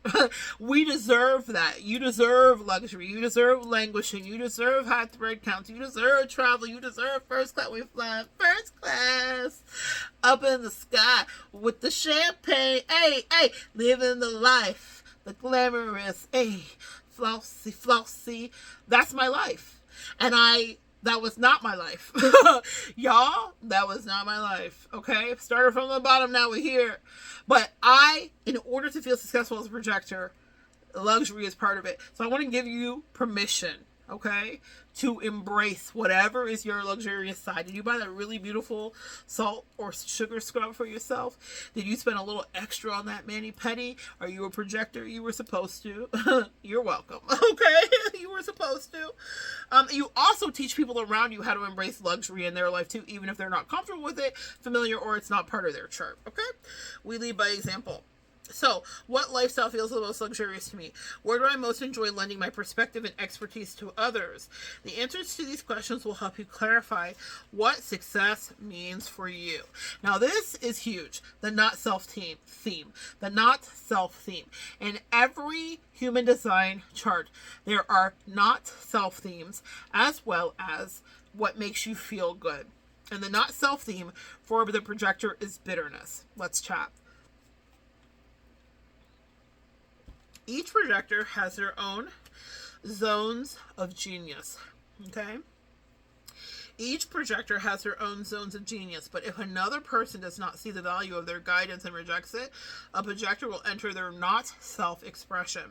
We deserve that. You deserve luxury. You deserve languishing. You deserve high thread counts. You deserve travel. You deserve first class. We fly first class up in the sky with the champagne. Hey, living the life, the glamorous. Hey, flossy. That's my life. And that was not my life. Y'all, that was not my life. Okay? Started from the bottom, now we're here. But in order to feel successful as a projector, luxury is part of it. So I want to give you permission. okay, to embrace whatever is your luxurious side. Did you buy that really beautiful salt or sugar scrub for yourself? Did you spend a little extra on that mani-pedi? Are you a projector? You were supposed to. You're welcome. Okay, you were supposed to. You also teach people around you how to embrace luxury in their life too, even if they're not comfortable with it, familiar, or it's not part of their chart. Okay, we lead by example. So, what lifestyle feels the most luxurious to me? Where do I most enjoy lending my perspective and expertise to others? The answers to these questions will help you clarify what success means for you. Now, this is huge. The not self theme. The not self theme. In every human design chart, there are not self themes as well as what makes you feel good. And the not self theme for the projector is bitterness. Let's chat. Each projector has their own zones of genius, okay? Each projector has their own zones of genius, but if another person does not see the value of their guidance and rejects it, a projector will enter their not self-expression,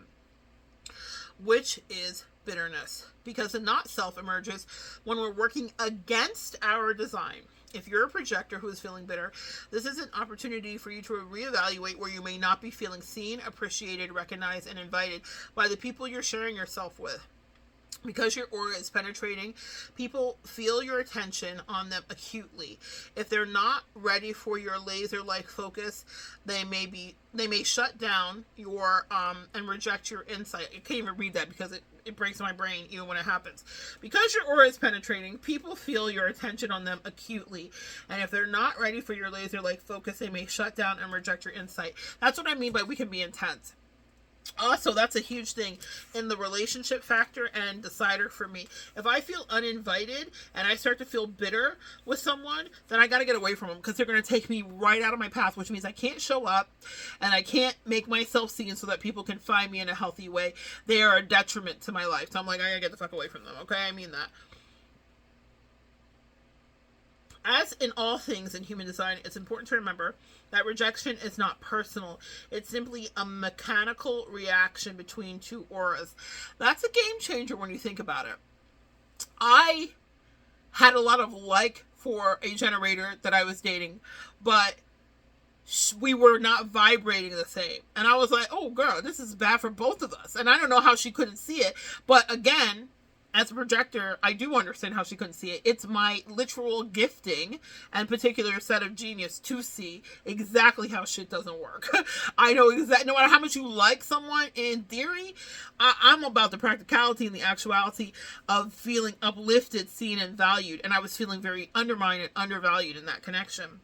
which is bitterness, because the not self emerges when we're working against our design. If you're a projector who is feeling bitter, this is an opportunity for you to reevaluate where you may not be feeling seen, appreciated, recognized, and invited by the people you're sharing yourself with. Because your aura is penetrating, people feel your attention on them acutely. If they're not ready for your laser-like focus, they may shut down your and reject your insight. I can't even read that because it breaks my brain even when it happens. Because your aura is penetrating, people feel your attention on them acutely. And if they're not ready for your laser-like focus, they may shut down and reject your insight. That's what I mean by we can be intense. Also, that's a huge thing in the relationship factor and decider for me. If I feel uninvited and I start to feel bitter with someone, then I got to get away from them because they're going to take me right out of my path, which means I can't show up and I can't make myself seen so that people can find me in a healthy way. They are a detriment to my life. So I'm like, I got to get the fuck away from them. Okay, I mean that. As in all things in human design, it's important to remember that rejection is not personal. It's simply a mechanical reaction between two auras. That's a game changer when you think about it. I had a lot of like for a generator that I was dating, but we were not vibrating the same. And I was like, oh girl, this is bad for both of us. And I don't know how she couldn't see it. But again, as a projector, I do understand how she couldn't see it. It's my literal gifting and particular set of genius to see exactly how shit doesn't work. I know exactly, no matter how much you like someone, in theory, I'm about the practicality and the actuality of feeling uplifted, seen, and valued. And I was feeling very undermined and undervalued in that connection.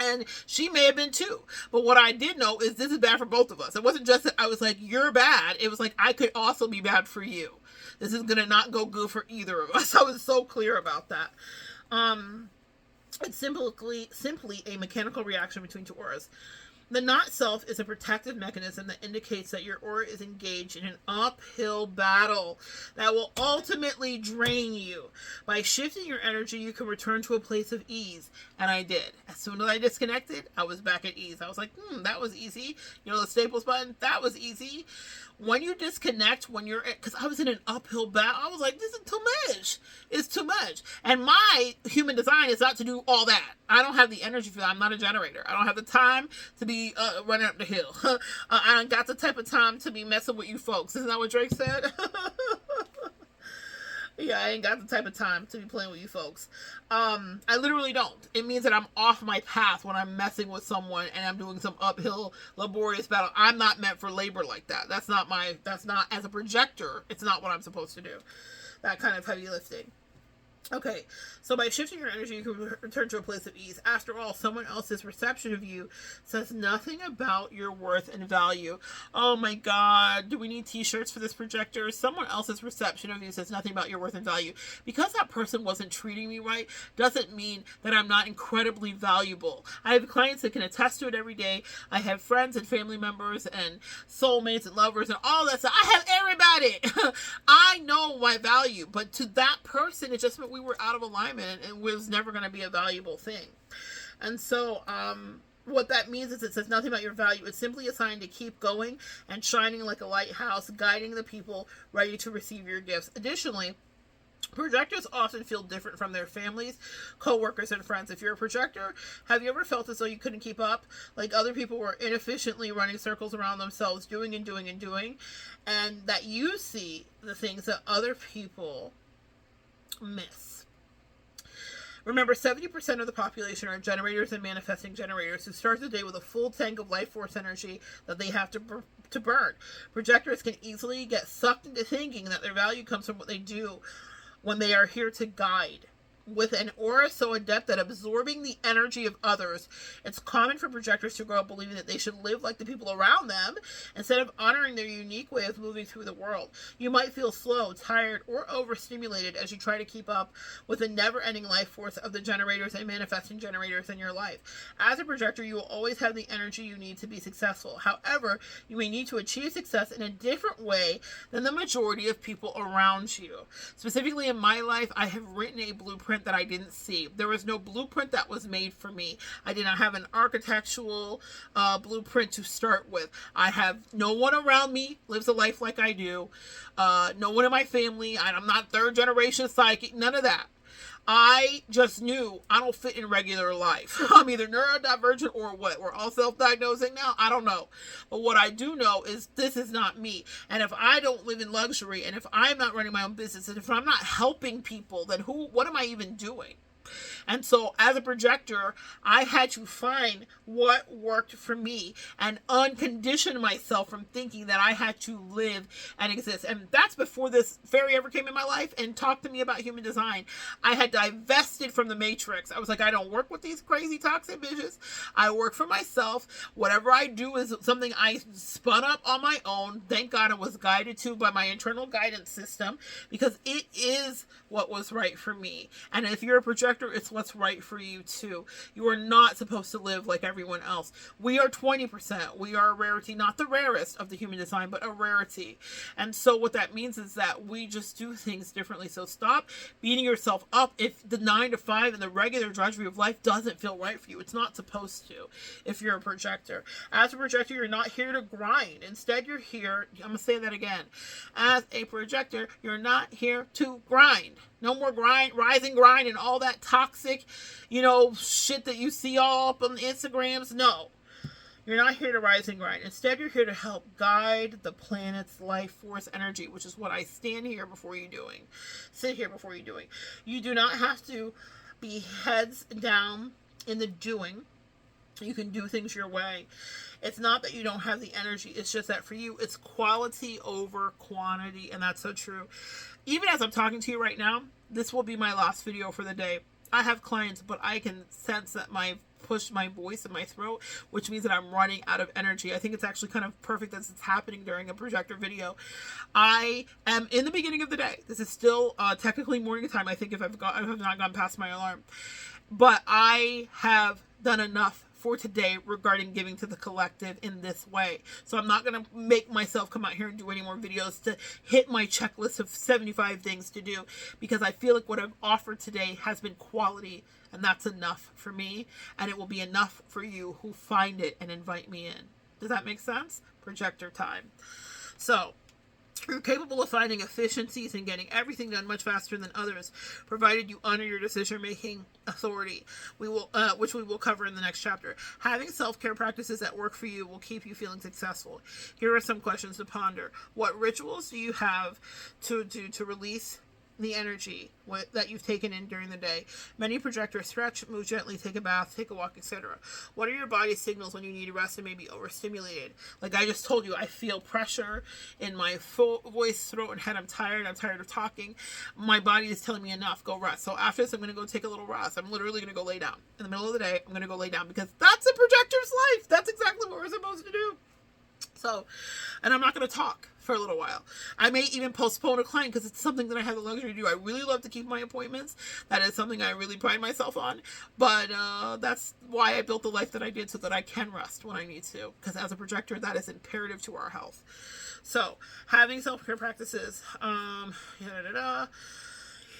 And she may have been too. But what I did know is this is bad for both of us. It wasn't just that I was like, you're bad. It was like, I could also be bad for you. This is going to not go good for either of us. I was so clear about that. It's simply a mechanical reaction between two auras. The not self is a protective mechanism that indicates that your aura is engaged in an uphill battle that will ultimately drain you. By shifting your energy, you can return to a place of ease. And I did. As soon as I disconnected, I was back at ease. I was like, that was easy. You know, the staples button, that was easy. When you disconnect, because I was in an uphill battle, I was like, this is too much. It's too much. And my human design is not to do all that. I don't have the energy for that. I'm not a generator. I don't have the time to be running up the hill. I don't got the type of time to be messing with you folks. Isn't that what Drake said? Yeah, I ain't got the type of time to be playing with you folks. I literally don't. It means that I'm off my path when I'm messing with someone and I'm doing some uphill, laborious battle. I'm not meant for labor like that. That's not, as a projector, it's not what I'm supposed to do. That kind of heavy lifting. Okay, so by shifting your energy, you can return to a place of ease. After all, someone else's perception of you says nothing about your worth and value. Oh my God, do we need t-shirts for this projector? Someone else's perception of you says nothing about your worth and value. Because that person wasn't treating me right doesn't mean that I'm not incredibly valuable. I have clients that can attest to it every day. I have friends and family members and soulmates and lovers and all that stuff. I have everybody. I know my value, but to that person, it just meant we were out of alignment and it was never going to be a valuable thing. And so what that means is it says nothing about your value. It's simply a sign to keep going and shining like a lighthouse, guiding the people ready to receive your gifts. Additionally, projectors often feel different from their families, co-workers, and friends. If you're a projector, have you ever felt as though you couldn't keep up? Like other people were inefficiently running circles around themselves, doing and doing and doing, and that you see the things that other people miss. Remember, 70% of the population are generators and manifesting generators who start the day with a full tank of life force energy that they have to burn. Projectors can easily get sucked into thinking that their value comes from what they do when they are here to guide. With an aura so adept at absorbing the energy of others, it's common for projectors to grow up believing that they should live like the people around them instead of honoring their unique way of moving through the world. You might feel slow, tired, or overstimulated as you try to keep up with the never-ending life force of the generators and manifesting generators in your life. As a projector, you will always have the energy you need to be successful. However, you may need to achieve success in a different way than the majority of people around you. Specifically in my life, I have written a blueprint that I didn't see. There was no blueprint that was made for me. I did not have an architectural blueprint to start with. I have no one around me lives a life like I do. No one in my family. I'm not third generation psychic. None of that. I just knew I don't fit in regular life. I'm either neurodivergent or what. We're all self-diagnosing now. I don't know. But what I do know is this is not me. And if I don't live in luxury, and if I'm not running my own business, and if I'm not helping people, then what am I even doing? And so as a projector, I had to find what worked for me and uncondition myself from thinking that I had to live and exist. And that's before this fairy ever came in my life and talked to me about human design. I had divested from the matrix. I was like, I don't work with these crazy toxic bitches. I work for myself. Whatever I do is something I spun up on my own. Thank God I was guided to by my internal guidance system, because it is what was right for me. And if you're a projector, it's what's right for you too. You are not supposed to live like everyone else. We are 20%. We are a rarity, not the rarest of the human design, but a rarity. And so what that means is that we just do things differently. So stop beating yourself up if the 9 to 5 and the regular drudgery of life doesn't feel right for you. It's not supposed to if you're a projector. As a projector, you're not here to grind. Instead, you're here, I'm going to say that again. As a projector, you're not here to grind. No more rise and grind and all that toxic, shit that you see all up on the Instagrams. No. You're not here to rise and grind. Instead, you're here to help guide the planet's life force energy, which is what I stand here before you doing. Sit here before you doing. You do not have to be heads down in the doing. You can do things your way. It's not that you don't have the energy. It's just that for you, it's quality over quantity. And that's so true. Even as I'm talking to you right now, this will be my last video for the day. I have clients, but I can sense that push my voice in my throat, which means that I'm running out of energy. I think it's actually kind of perfect that it's happening during a projector video. I am in the beginning of the day. This is still technically morning time. I think I have not gone past my alarm, but I have done enough for today regarding giving to the collective in this way. So I'm not going to make myself come out here and do any more videos to hit my checklist of 75 things to do, because I feel like what I've offered today has been quality, and that's enough for me, and it will be enough for you who find it and invite me in. Does that make sense? Projector time. So you're capable of finding efficiencies and getting everything done much faster than others, provided you honor your decision-making authority, which we will cover in the next chapter. Having self-care practices that work for you will keep you feeling successful. Here are some questions to ponder. What rituals do you have to release the energy that you've taken in during the day? Many projectors stretch, move gently, take a bath, take a walk, etc. What are your body signals when you need to rest and may be overstimulated? Like I just told you, I feel pressure in my voice, throat, and head. I'm tired of talking. My body is telling me enough, go rest. So after this, I'm going to go take a little rest. I'm literally going to go lay down. In the middle of the day, I'm going to go lay down, because that's a projector's life. That's exactly what we're supposed to do. So, and I'm not going to talk for a little while. I may even postpone a client because it's something that I have the luxury to do. I really love to keep my appointments. That is something I really pride myself on. But that's why I built the life that I did, so that I can rest when I need to. Because as a projector, that is imperative to our health. So, having self-care practices.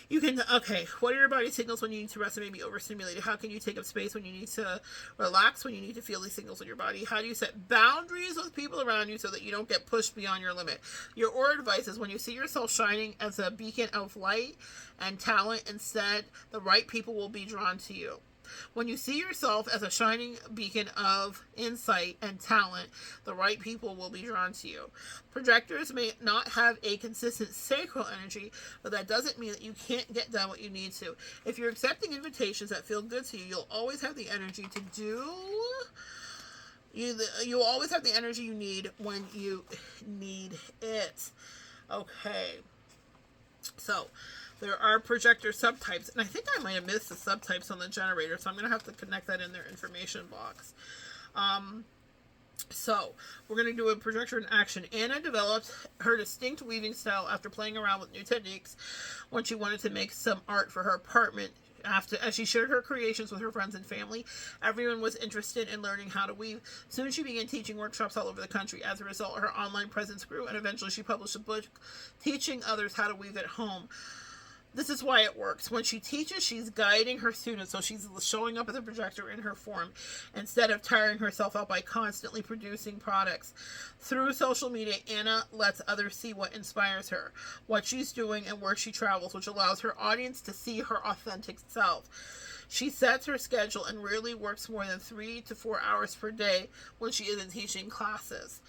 You can, okay, what are your body signals when you need to rest and maybe overstimulated? How can you take up space when you need to relax, when you need to feel these signals in your body? How do you set boundaries with people around you so that you don't get pushed beyond your limit? Your aura advice is when you see yourself shining as a beacon of light and talent, instead, the right people will be drawn to you. When you see yourself as a shining beacon of insight and talent, the right people will be drawn to you. Projectors may not have a consistent sacral energy, but that doesn't mean that you can't get done what you need to. If you're accepting invitations that feel good to you, you'll always have the energy to do... You'll always have the energy you need when you need it. Okay. So... there are projector subtypes, and I think I might have missed the subtypes on the generator, so I'm going to have to connect that in their information box. So, we're going to do a projector in action. Anna developed her distinct weaving style after playing around with new techniques when she wanted to make some art for her apartment. As she shared her creations with her friends and family, everyone was interested in learning how to weave. Soon she began teaching workshops all over the country. As a result, her online presence grew, and eventually she published a book teaching others how to weave at home. This is why it works. When she teaches, she's guiding her students, so she's showing up as a projector in her form instead of tiring herself out by constantly producing products. Through social media, Anna lets others see what inspires her, what she's doing, and where she travels, which allows her audience to see her authentic self. She sets her schedule and rarely works more than 3 to 4 hours per day when she isn't teaching classes.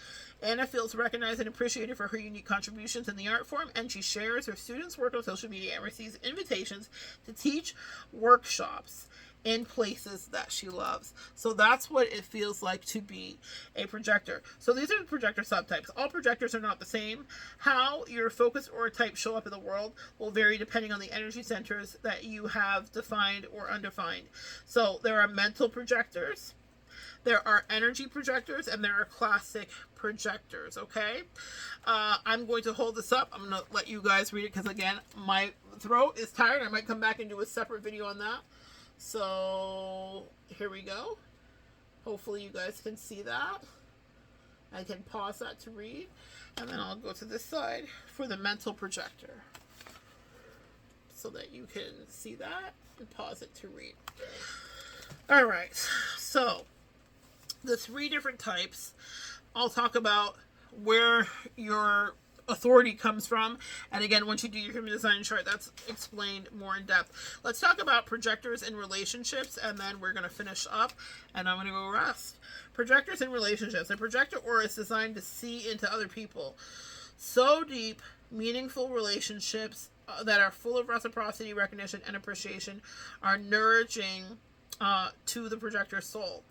Anna feels recognized and appreciated for her unique contributions in the art form, and she shares her students' work on social media and receives invitations to teach workshops in places that she loves. So that's what it feels like to be a projector. So these are the projector subtypes. All projectors are not the same. How your focus or type show up in the world will vary depending on the energy centers that you have defined or undefined. So there are mental projectors, there are energy projectors, and there are classic projectors, okay? I'm going to hold this up. I'm going to let you guys read it because, again, my throat is tired. I might come back and do a separate video on that. So, here we go. Hopefully you guys can see that. I can pause that to read. And then I'll go to this side for the mental projector, so that you can see that and pause it to read. Alright, so the 3 different types. I'll talk about where your authority comes from, and again, once you do your human design chart, that's explained more in depth. Let's talk about projectors in relationships, and then we're going to finish up, and I'm going to go rest. Projectors in relationships. A projector aura is designed to see into other people. So deep, meaningful relationships that are full of reciprocity, recognition, and appreciation are nourishing to the projector's soul.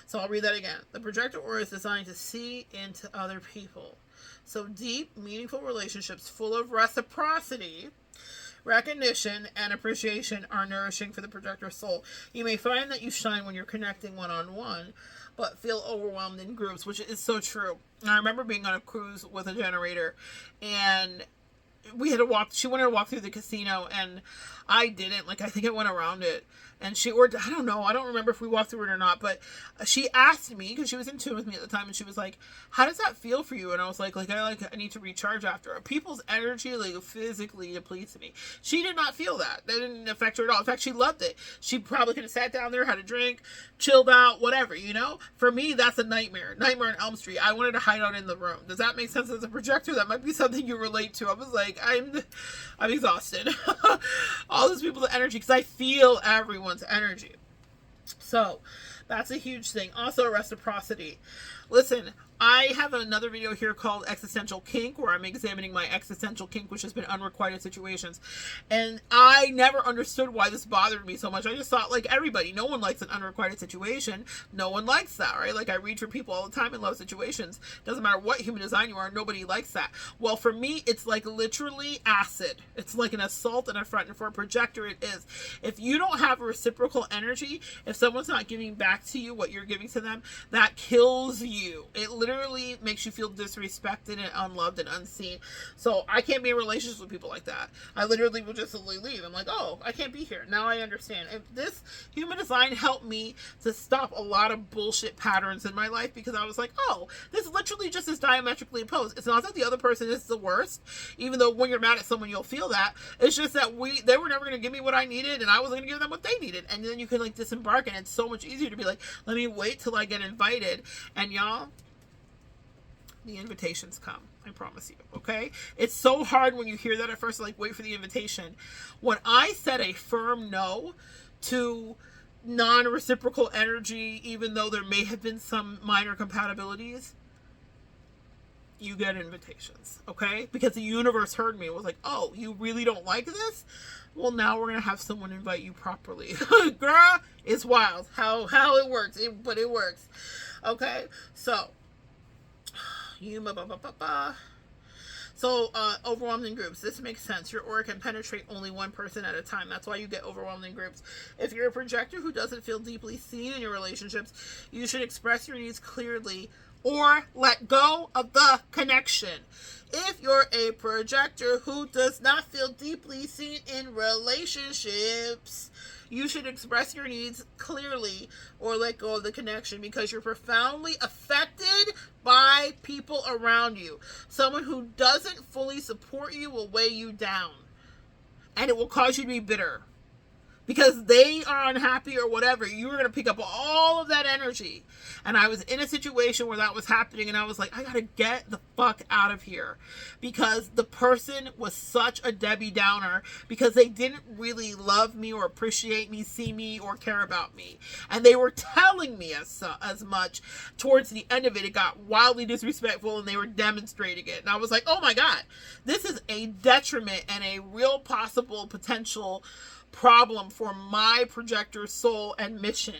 So I'll read that again. The projector aura is designed to see into other people. So deep, meaningful relationships full of reciprocity, recognition, and appreciation are nourishing for the projector's soul. You may find that you shine when you're connecting one-on-one, but feel overwhelmed in groups, which is so true. And I remember being on a cruise with a generator, and we had to walk, she wanted to walk through the casino, and I didn't. Like, I think I went around it. And she, or I don't know, I don't remember if we walked through it or not, but she asked me, because she was in tune with me at the time, and she was like, how does that feel for you? And I was like, I need to recharge after. People's energy, like, physically depletes me. She did not feel that. That didn't affect her at all. In fact, she loved it. She probably could have sat down there, had a drink, chilled out, whatever, you know? For me, that's a nightmare. Nightmare on Elm Street. I wanted to hide out in the room. Does that make sense as a projector? That might be something you relate to. I was like, I'm exhausted. All those people's energy, because I feel everyone's energy. So that's a huge thing. Also, reciprocity. Listen, I have another video here called Existential Kink, where I'm examining my existential kink, which has been unrequited situations. And I never understood why this bothered me so much. I just thought, like everybody, no one likes an unrequited situation. No one likes that, right? Like, I read for people all the time in love situations. Doesn't matter what human design you are, nobody likes that. Well, for me, it's like literally acid. It's like an assault and a front, and for a projector, it is. If you don't have a reciprocal energy, if someone's not giving back to you what you're giving to them, that kills you. It literally makes you feel disrespected and unloved and unseen. So I can't be in relationships with people like that. I literally will just leave. I'm like, oh, I can't be here. Now I understand. If this human design helped me to stop a lot of bullshit patterns in my life, because I was like, oh, this literally just is diametrically opposed. It's not that the other person is the worst, even though when you're mad at someone you'll feel that. It's just that they were never going to give me what I needed, and I wasn't going to give them what they needed. And then you can like disembark, and it's so much easier to be like, let me wait till I get invited. And y'all, the invitations come. I promise you. Okay? It's so hard when you hear that at first, like, wait for the invitation. When I said a firm no to non-reciprocal energy, even though there may have been some minor compatibilities, you get invitations. Okay? Because the universe heard me. It was like, oh, you really don't like this? Well, now we're going to have someone invite you properly. Girl, it's wild how it works. But it works. Okay? So, overwhelmed in groups. This makes sense. Your aura can penetrate only one person at a time. That's why you get overwhelmed in groups. If you're a projector who doesn't feel deeply seen in your relationships, you should express your needs clearly or let go of the connection. If you're a projector who does not feel deeply seen in relationships, you should express your needs clearly or let go of the connection, because you're profoundly affected by people around you. Someone who doesn't fully support you will weigh you down, and it will cause you to be bitter because they are unhappy or whatever. You are going to pick up all of that energy. And I was in a situation where that was happening, and I was like, I got to get the fuck out of here, because the person was such a Debbie Downer, because they didn't really love me or appreciate me, see me, or care about me. And they were telling me as much. Towards the end of it, it got wildly disrespectful, and they were demonstrating it. And I was like, oh my God, this is a detriment and a real possible potential problem for my projector soul and mission.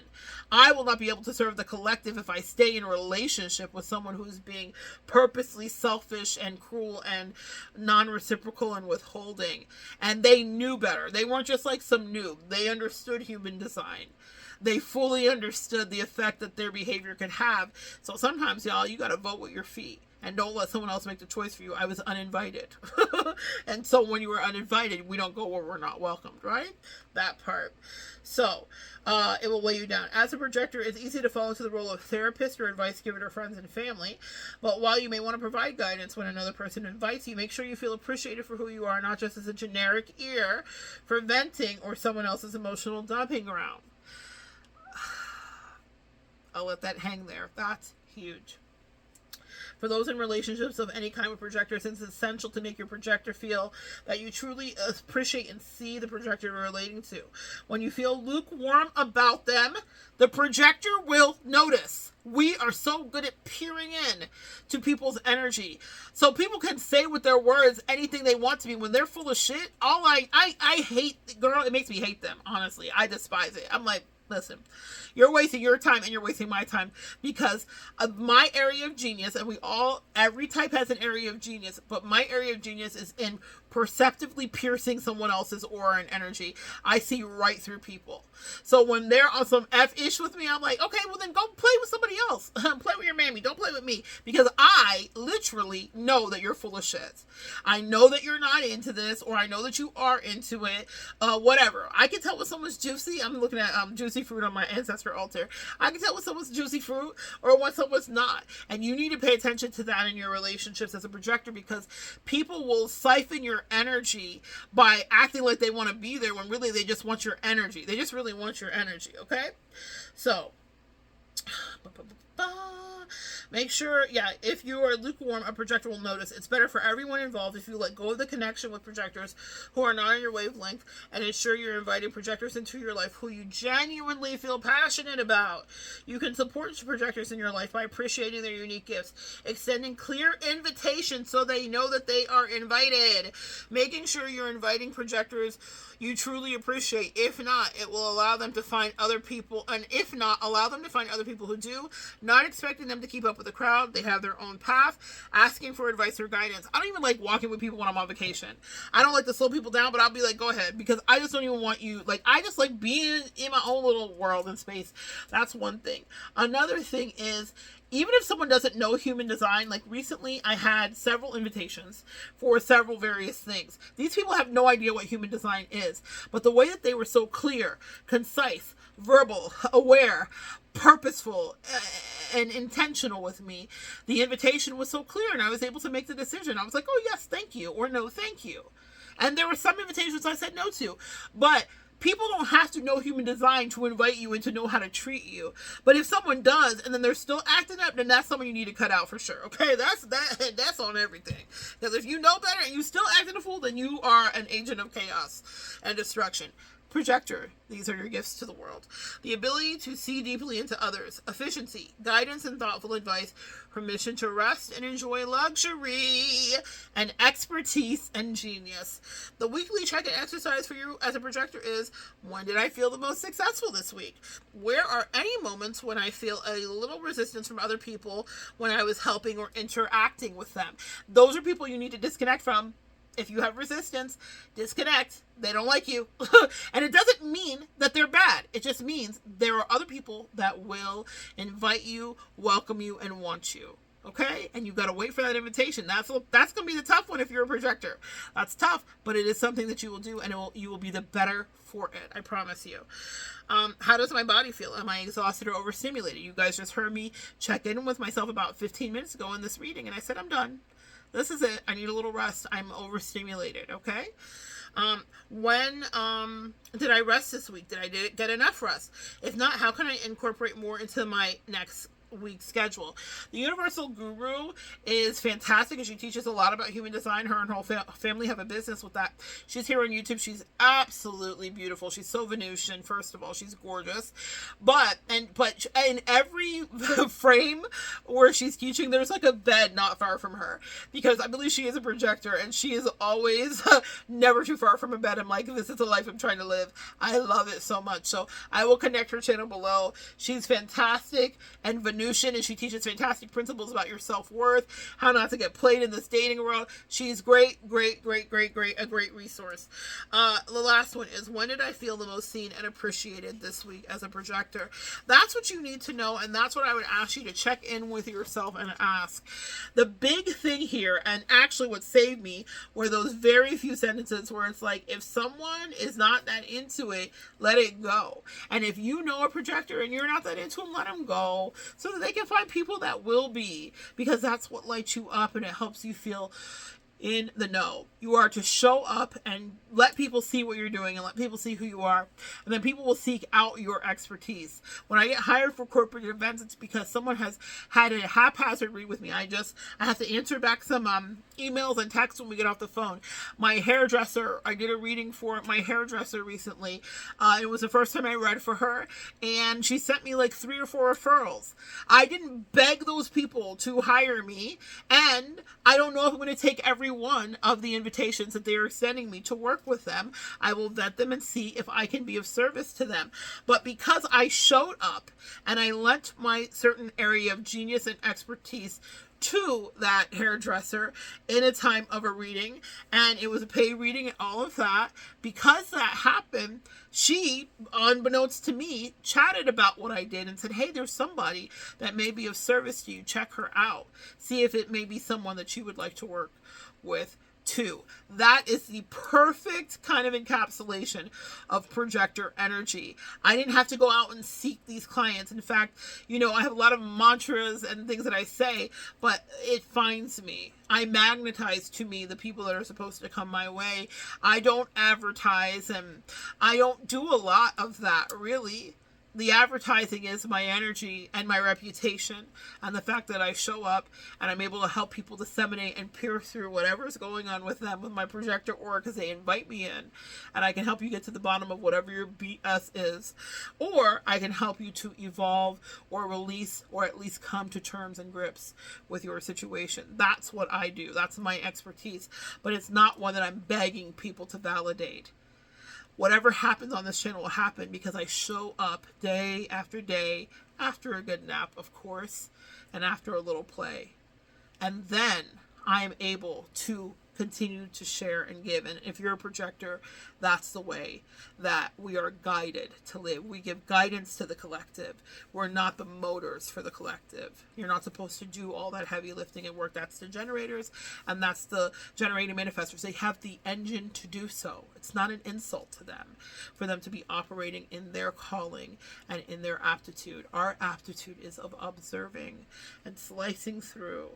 I will not be able to serve the collective if I stay in a relationship with someone who's being purposely selfish and cruel and non-reciprocal and withholding. And they knew better. They weren't just like some noob. They understood human design. They fully understood the effect that their behavior could have. So sometimes, y'all, you got to vote with your feet. And don't let someone else make the choice for you. I was uninvited. And so when you were uninvited, we don't go where we're not welcomed, right? That part. So, it will weigh you down. As a projector, it's easy to fall into the role of therapist or advice giver to friends and family. But while you may want to provide guidance when another person invites you, make sure you feel appreciated for who you are, not just as a generic ear for venting or someone else's emotional dumping around. I'll let that hang there. That's huge. For those in relationships of any kind with projectors, it's essential to make your projector feel that you truly appreciate and see the projector you're relating to. When you feel lukewarm about them, the projector will notice. We are so good at peering in to people's energy. So people can say with their words anything they want to be. When they're full of shit, I hate, girl, it makes me hate them, honestly. I despise it. I'm like, listen, you're wasting your time and you're wasting my time, because of my area of genius, and every type has an area of genius, but my area of genius is in perceptively piercing someone else's aura and energy. I see right through people. So when they're on some F-ish with me, I'm like, okay, well then go play with somebody else. Play with your mammy. Don't play with me, because I literally know that you're full of shit. I know that you're not into this, or I know that you are into it. Whatever. I can tell when someone's juicy. I'm looking at juicy fruit on my ancestor altar. I can tell when someone's juicy fruit or when someone's not. And you need to pay attention to that in your relationships as a projector, because people will siphon your energy by acting like they want to be there when really they just want your energy. They just really want your energy, okay? So, make sure, if you are lukewarm, a projector will notice. It's better for everyone involved if you let go of the connection with projectors who are not on your wavelength, and ensure you're inviting projectors into your life who you genuinely feel passionate about. You can support projectors in your life by appreciating their unique gifts, extending clear invitations so they know that they are invited, making sure you're inviting projectors you truly appreciate. If not, it will allow them to find other people, and if not, allow them to find other people who do, not expecting them to keep up with the crowd. They have their own path, asking for advice or guidance. I don't even like walking with people when I'm on vacation. I don't like to slow people down, but I'll be like, go ahead, because I just don't even want you, like, I just like being in my own little world and space. That's one thing. Another thing is, even if someone doesn't know human design, like recently I had several invitations for several various things. These people have no idea what human design is, but the way that they were so clear, concise, verbal, aware, purposeful, and intentional with me, the invitation was so clear and I was able to make the decision. I was like, oh yes, thank you, or no, thank you. And there were some invitations I said no to, but people don't have to know human design to invite you and to know how to treat you. But if someone does and then they're still acting up, then that's someone you need to cut out for sure. Okay, that's on everything. Because if you know better and you still acting a fool, then you are an agent of chaos and destruction. Projector, these are your gifts to the world. The ability to see deeply into others, efficiency, guidance and thoughtful advice, permission to rest and enjoy luxury, and expertise and genius. The weekly check-in exercise for you as a projector is, when did I feel the most successful this week? Where are any moments when I feel a little resistance from other people when I was helping or interacting with them? Those are people you need to disconnect from. If you have resistance, disconnect. They don't like you. And it doesn't mean that they're bad. It just means there are other people that will invite you, welcome you, and want you. Okay? And you've got to wait for that invitation. That's going to be the tough one if you're a projector. That's tough, but it is something that you will do, and you will be the better for it. I promise you. How does my body feel? Am I exhausted or overstimulated? You guys just heard me check in with myself about 15 minutes ago in this reading, and I said, I'm done. This is it. I need a little rest. I'm overstimulated, okay? When did I rest this week? Did I get enough rest? If not, how can I incorporate more into my next week's schedule? The Universal Guru is fantastic, and she teaches a lot about human design. Her and her whole family have a business with that. She's here on YouTube. She's absolutely beautiful. She's so Venusian. First of all, she's gorgeous, but in every frame where she's teaching, there's like a bed not far from her, because I believe she is a projector and she is always never too far from a bed. I'm like, this is the life I'm trying to live. I love it so much. So I will connect her channel below. She's fantastic and Venusian, and she teaches fantastic principles about your self-worth, how not to get played in this dating world. She's great, a great resource. The last one is, when did I feel the most seen and appreciated this week as a projector? That's what you need to know, and that's what I would ask you to check in with yourself and ask. The big thing here, and actually what saved me, were those very few sentences where it's like, if someone is not that into it, let it go. And if you know a projector and you're not that into them, let them go, so that they can find people that will be, because that's what lights you up and it helps you feel in the know. You are to show up and let people see what you're doing and let people see who you are, and then people will seek out your expertise. When I get hired for corporate events, it's because someone has had a haphazard read with me. I have to answer back some emails and texts when we get off the phone. My hairdresser, I did a reading for my hairdresser recently. It was the first time I read for her, and she sent me like 3 or 4 referrals. I didn't beg those people to hire me, and I don't know if I'm going to take every one of the invitations that they are sending me to work with them. I will vet them and see if I can be of service to them. But because I showed up and I lent my certain area of genius and expertise to that hairdresser in a time of a reading, and it was a paid reading and all of that, because that happened, she, unbeknownst to me, chatted about what I did and said, hey, there's somebody that may be of service to you. Check her out. See if it may be someone that you would like to work with too. That is the perfect kind of encapsulation of projector energy. I didn't have to go out and seek these clients. In fact, I have a lot of mantras and things that I say, but it finds me. I magnetize to me the people that are supposed to come my way. I don't advertise, and I don't do a lot of that, really. The advertising is my energy and my reputation, and the fact that I show up and I'm able to help people disseminate and pierce through whatever's going on with them with my projector aura, because they invite me in, and I can help you get to the bottom of whatever your BS is, or I can help you to evolve or release, or at least come to terms and grips with your situation. That's what I do. That's my expertise, but it's not one that I'm begging people to validate. Whatever happens on this channel will happen because I show up day after day, after a good nap, of course, and after a little play. And then I am able to continue to share and give. And if you're a projector, that's the way that we are guided to live. We give guidance to the collective. We're not the motors for the collective. You're not supposed to do all that heavy lifting and work. That's the generators, and that's the generating manifestors. They have the engine to do so. It's not an insult to them for them to be operating in their calling and in their aptitude. Our aptitude is of observing and slicing through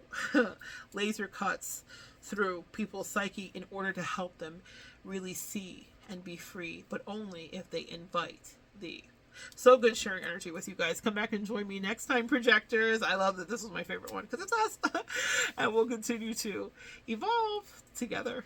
laser cuts through people's psyche in order to help them really see and be free, but only if they invite thee. So good sharing energy with you guys. Come back and join me next time, projectors. I love that this was my favorite one because it's us. And we'll continue to evolve together.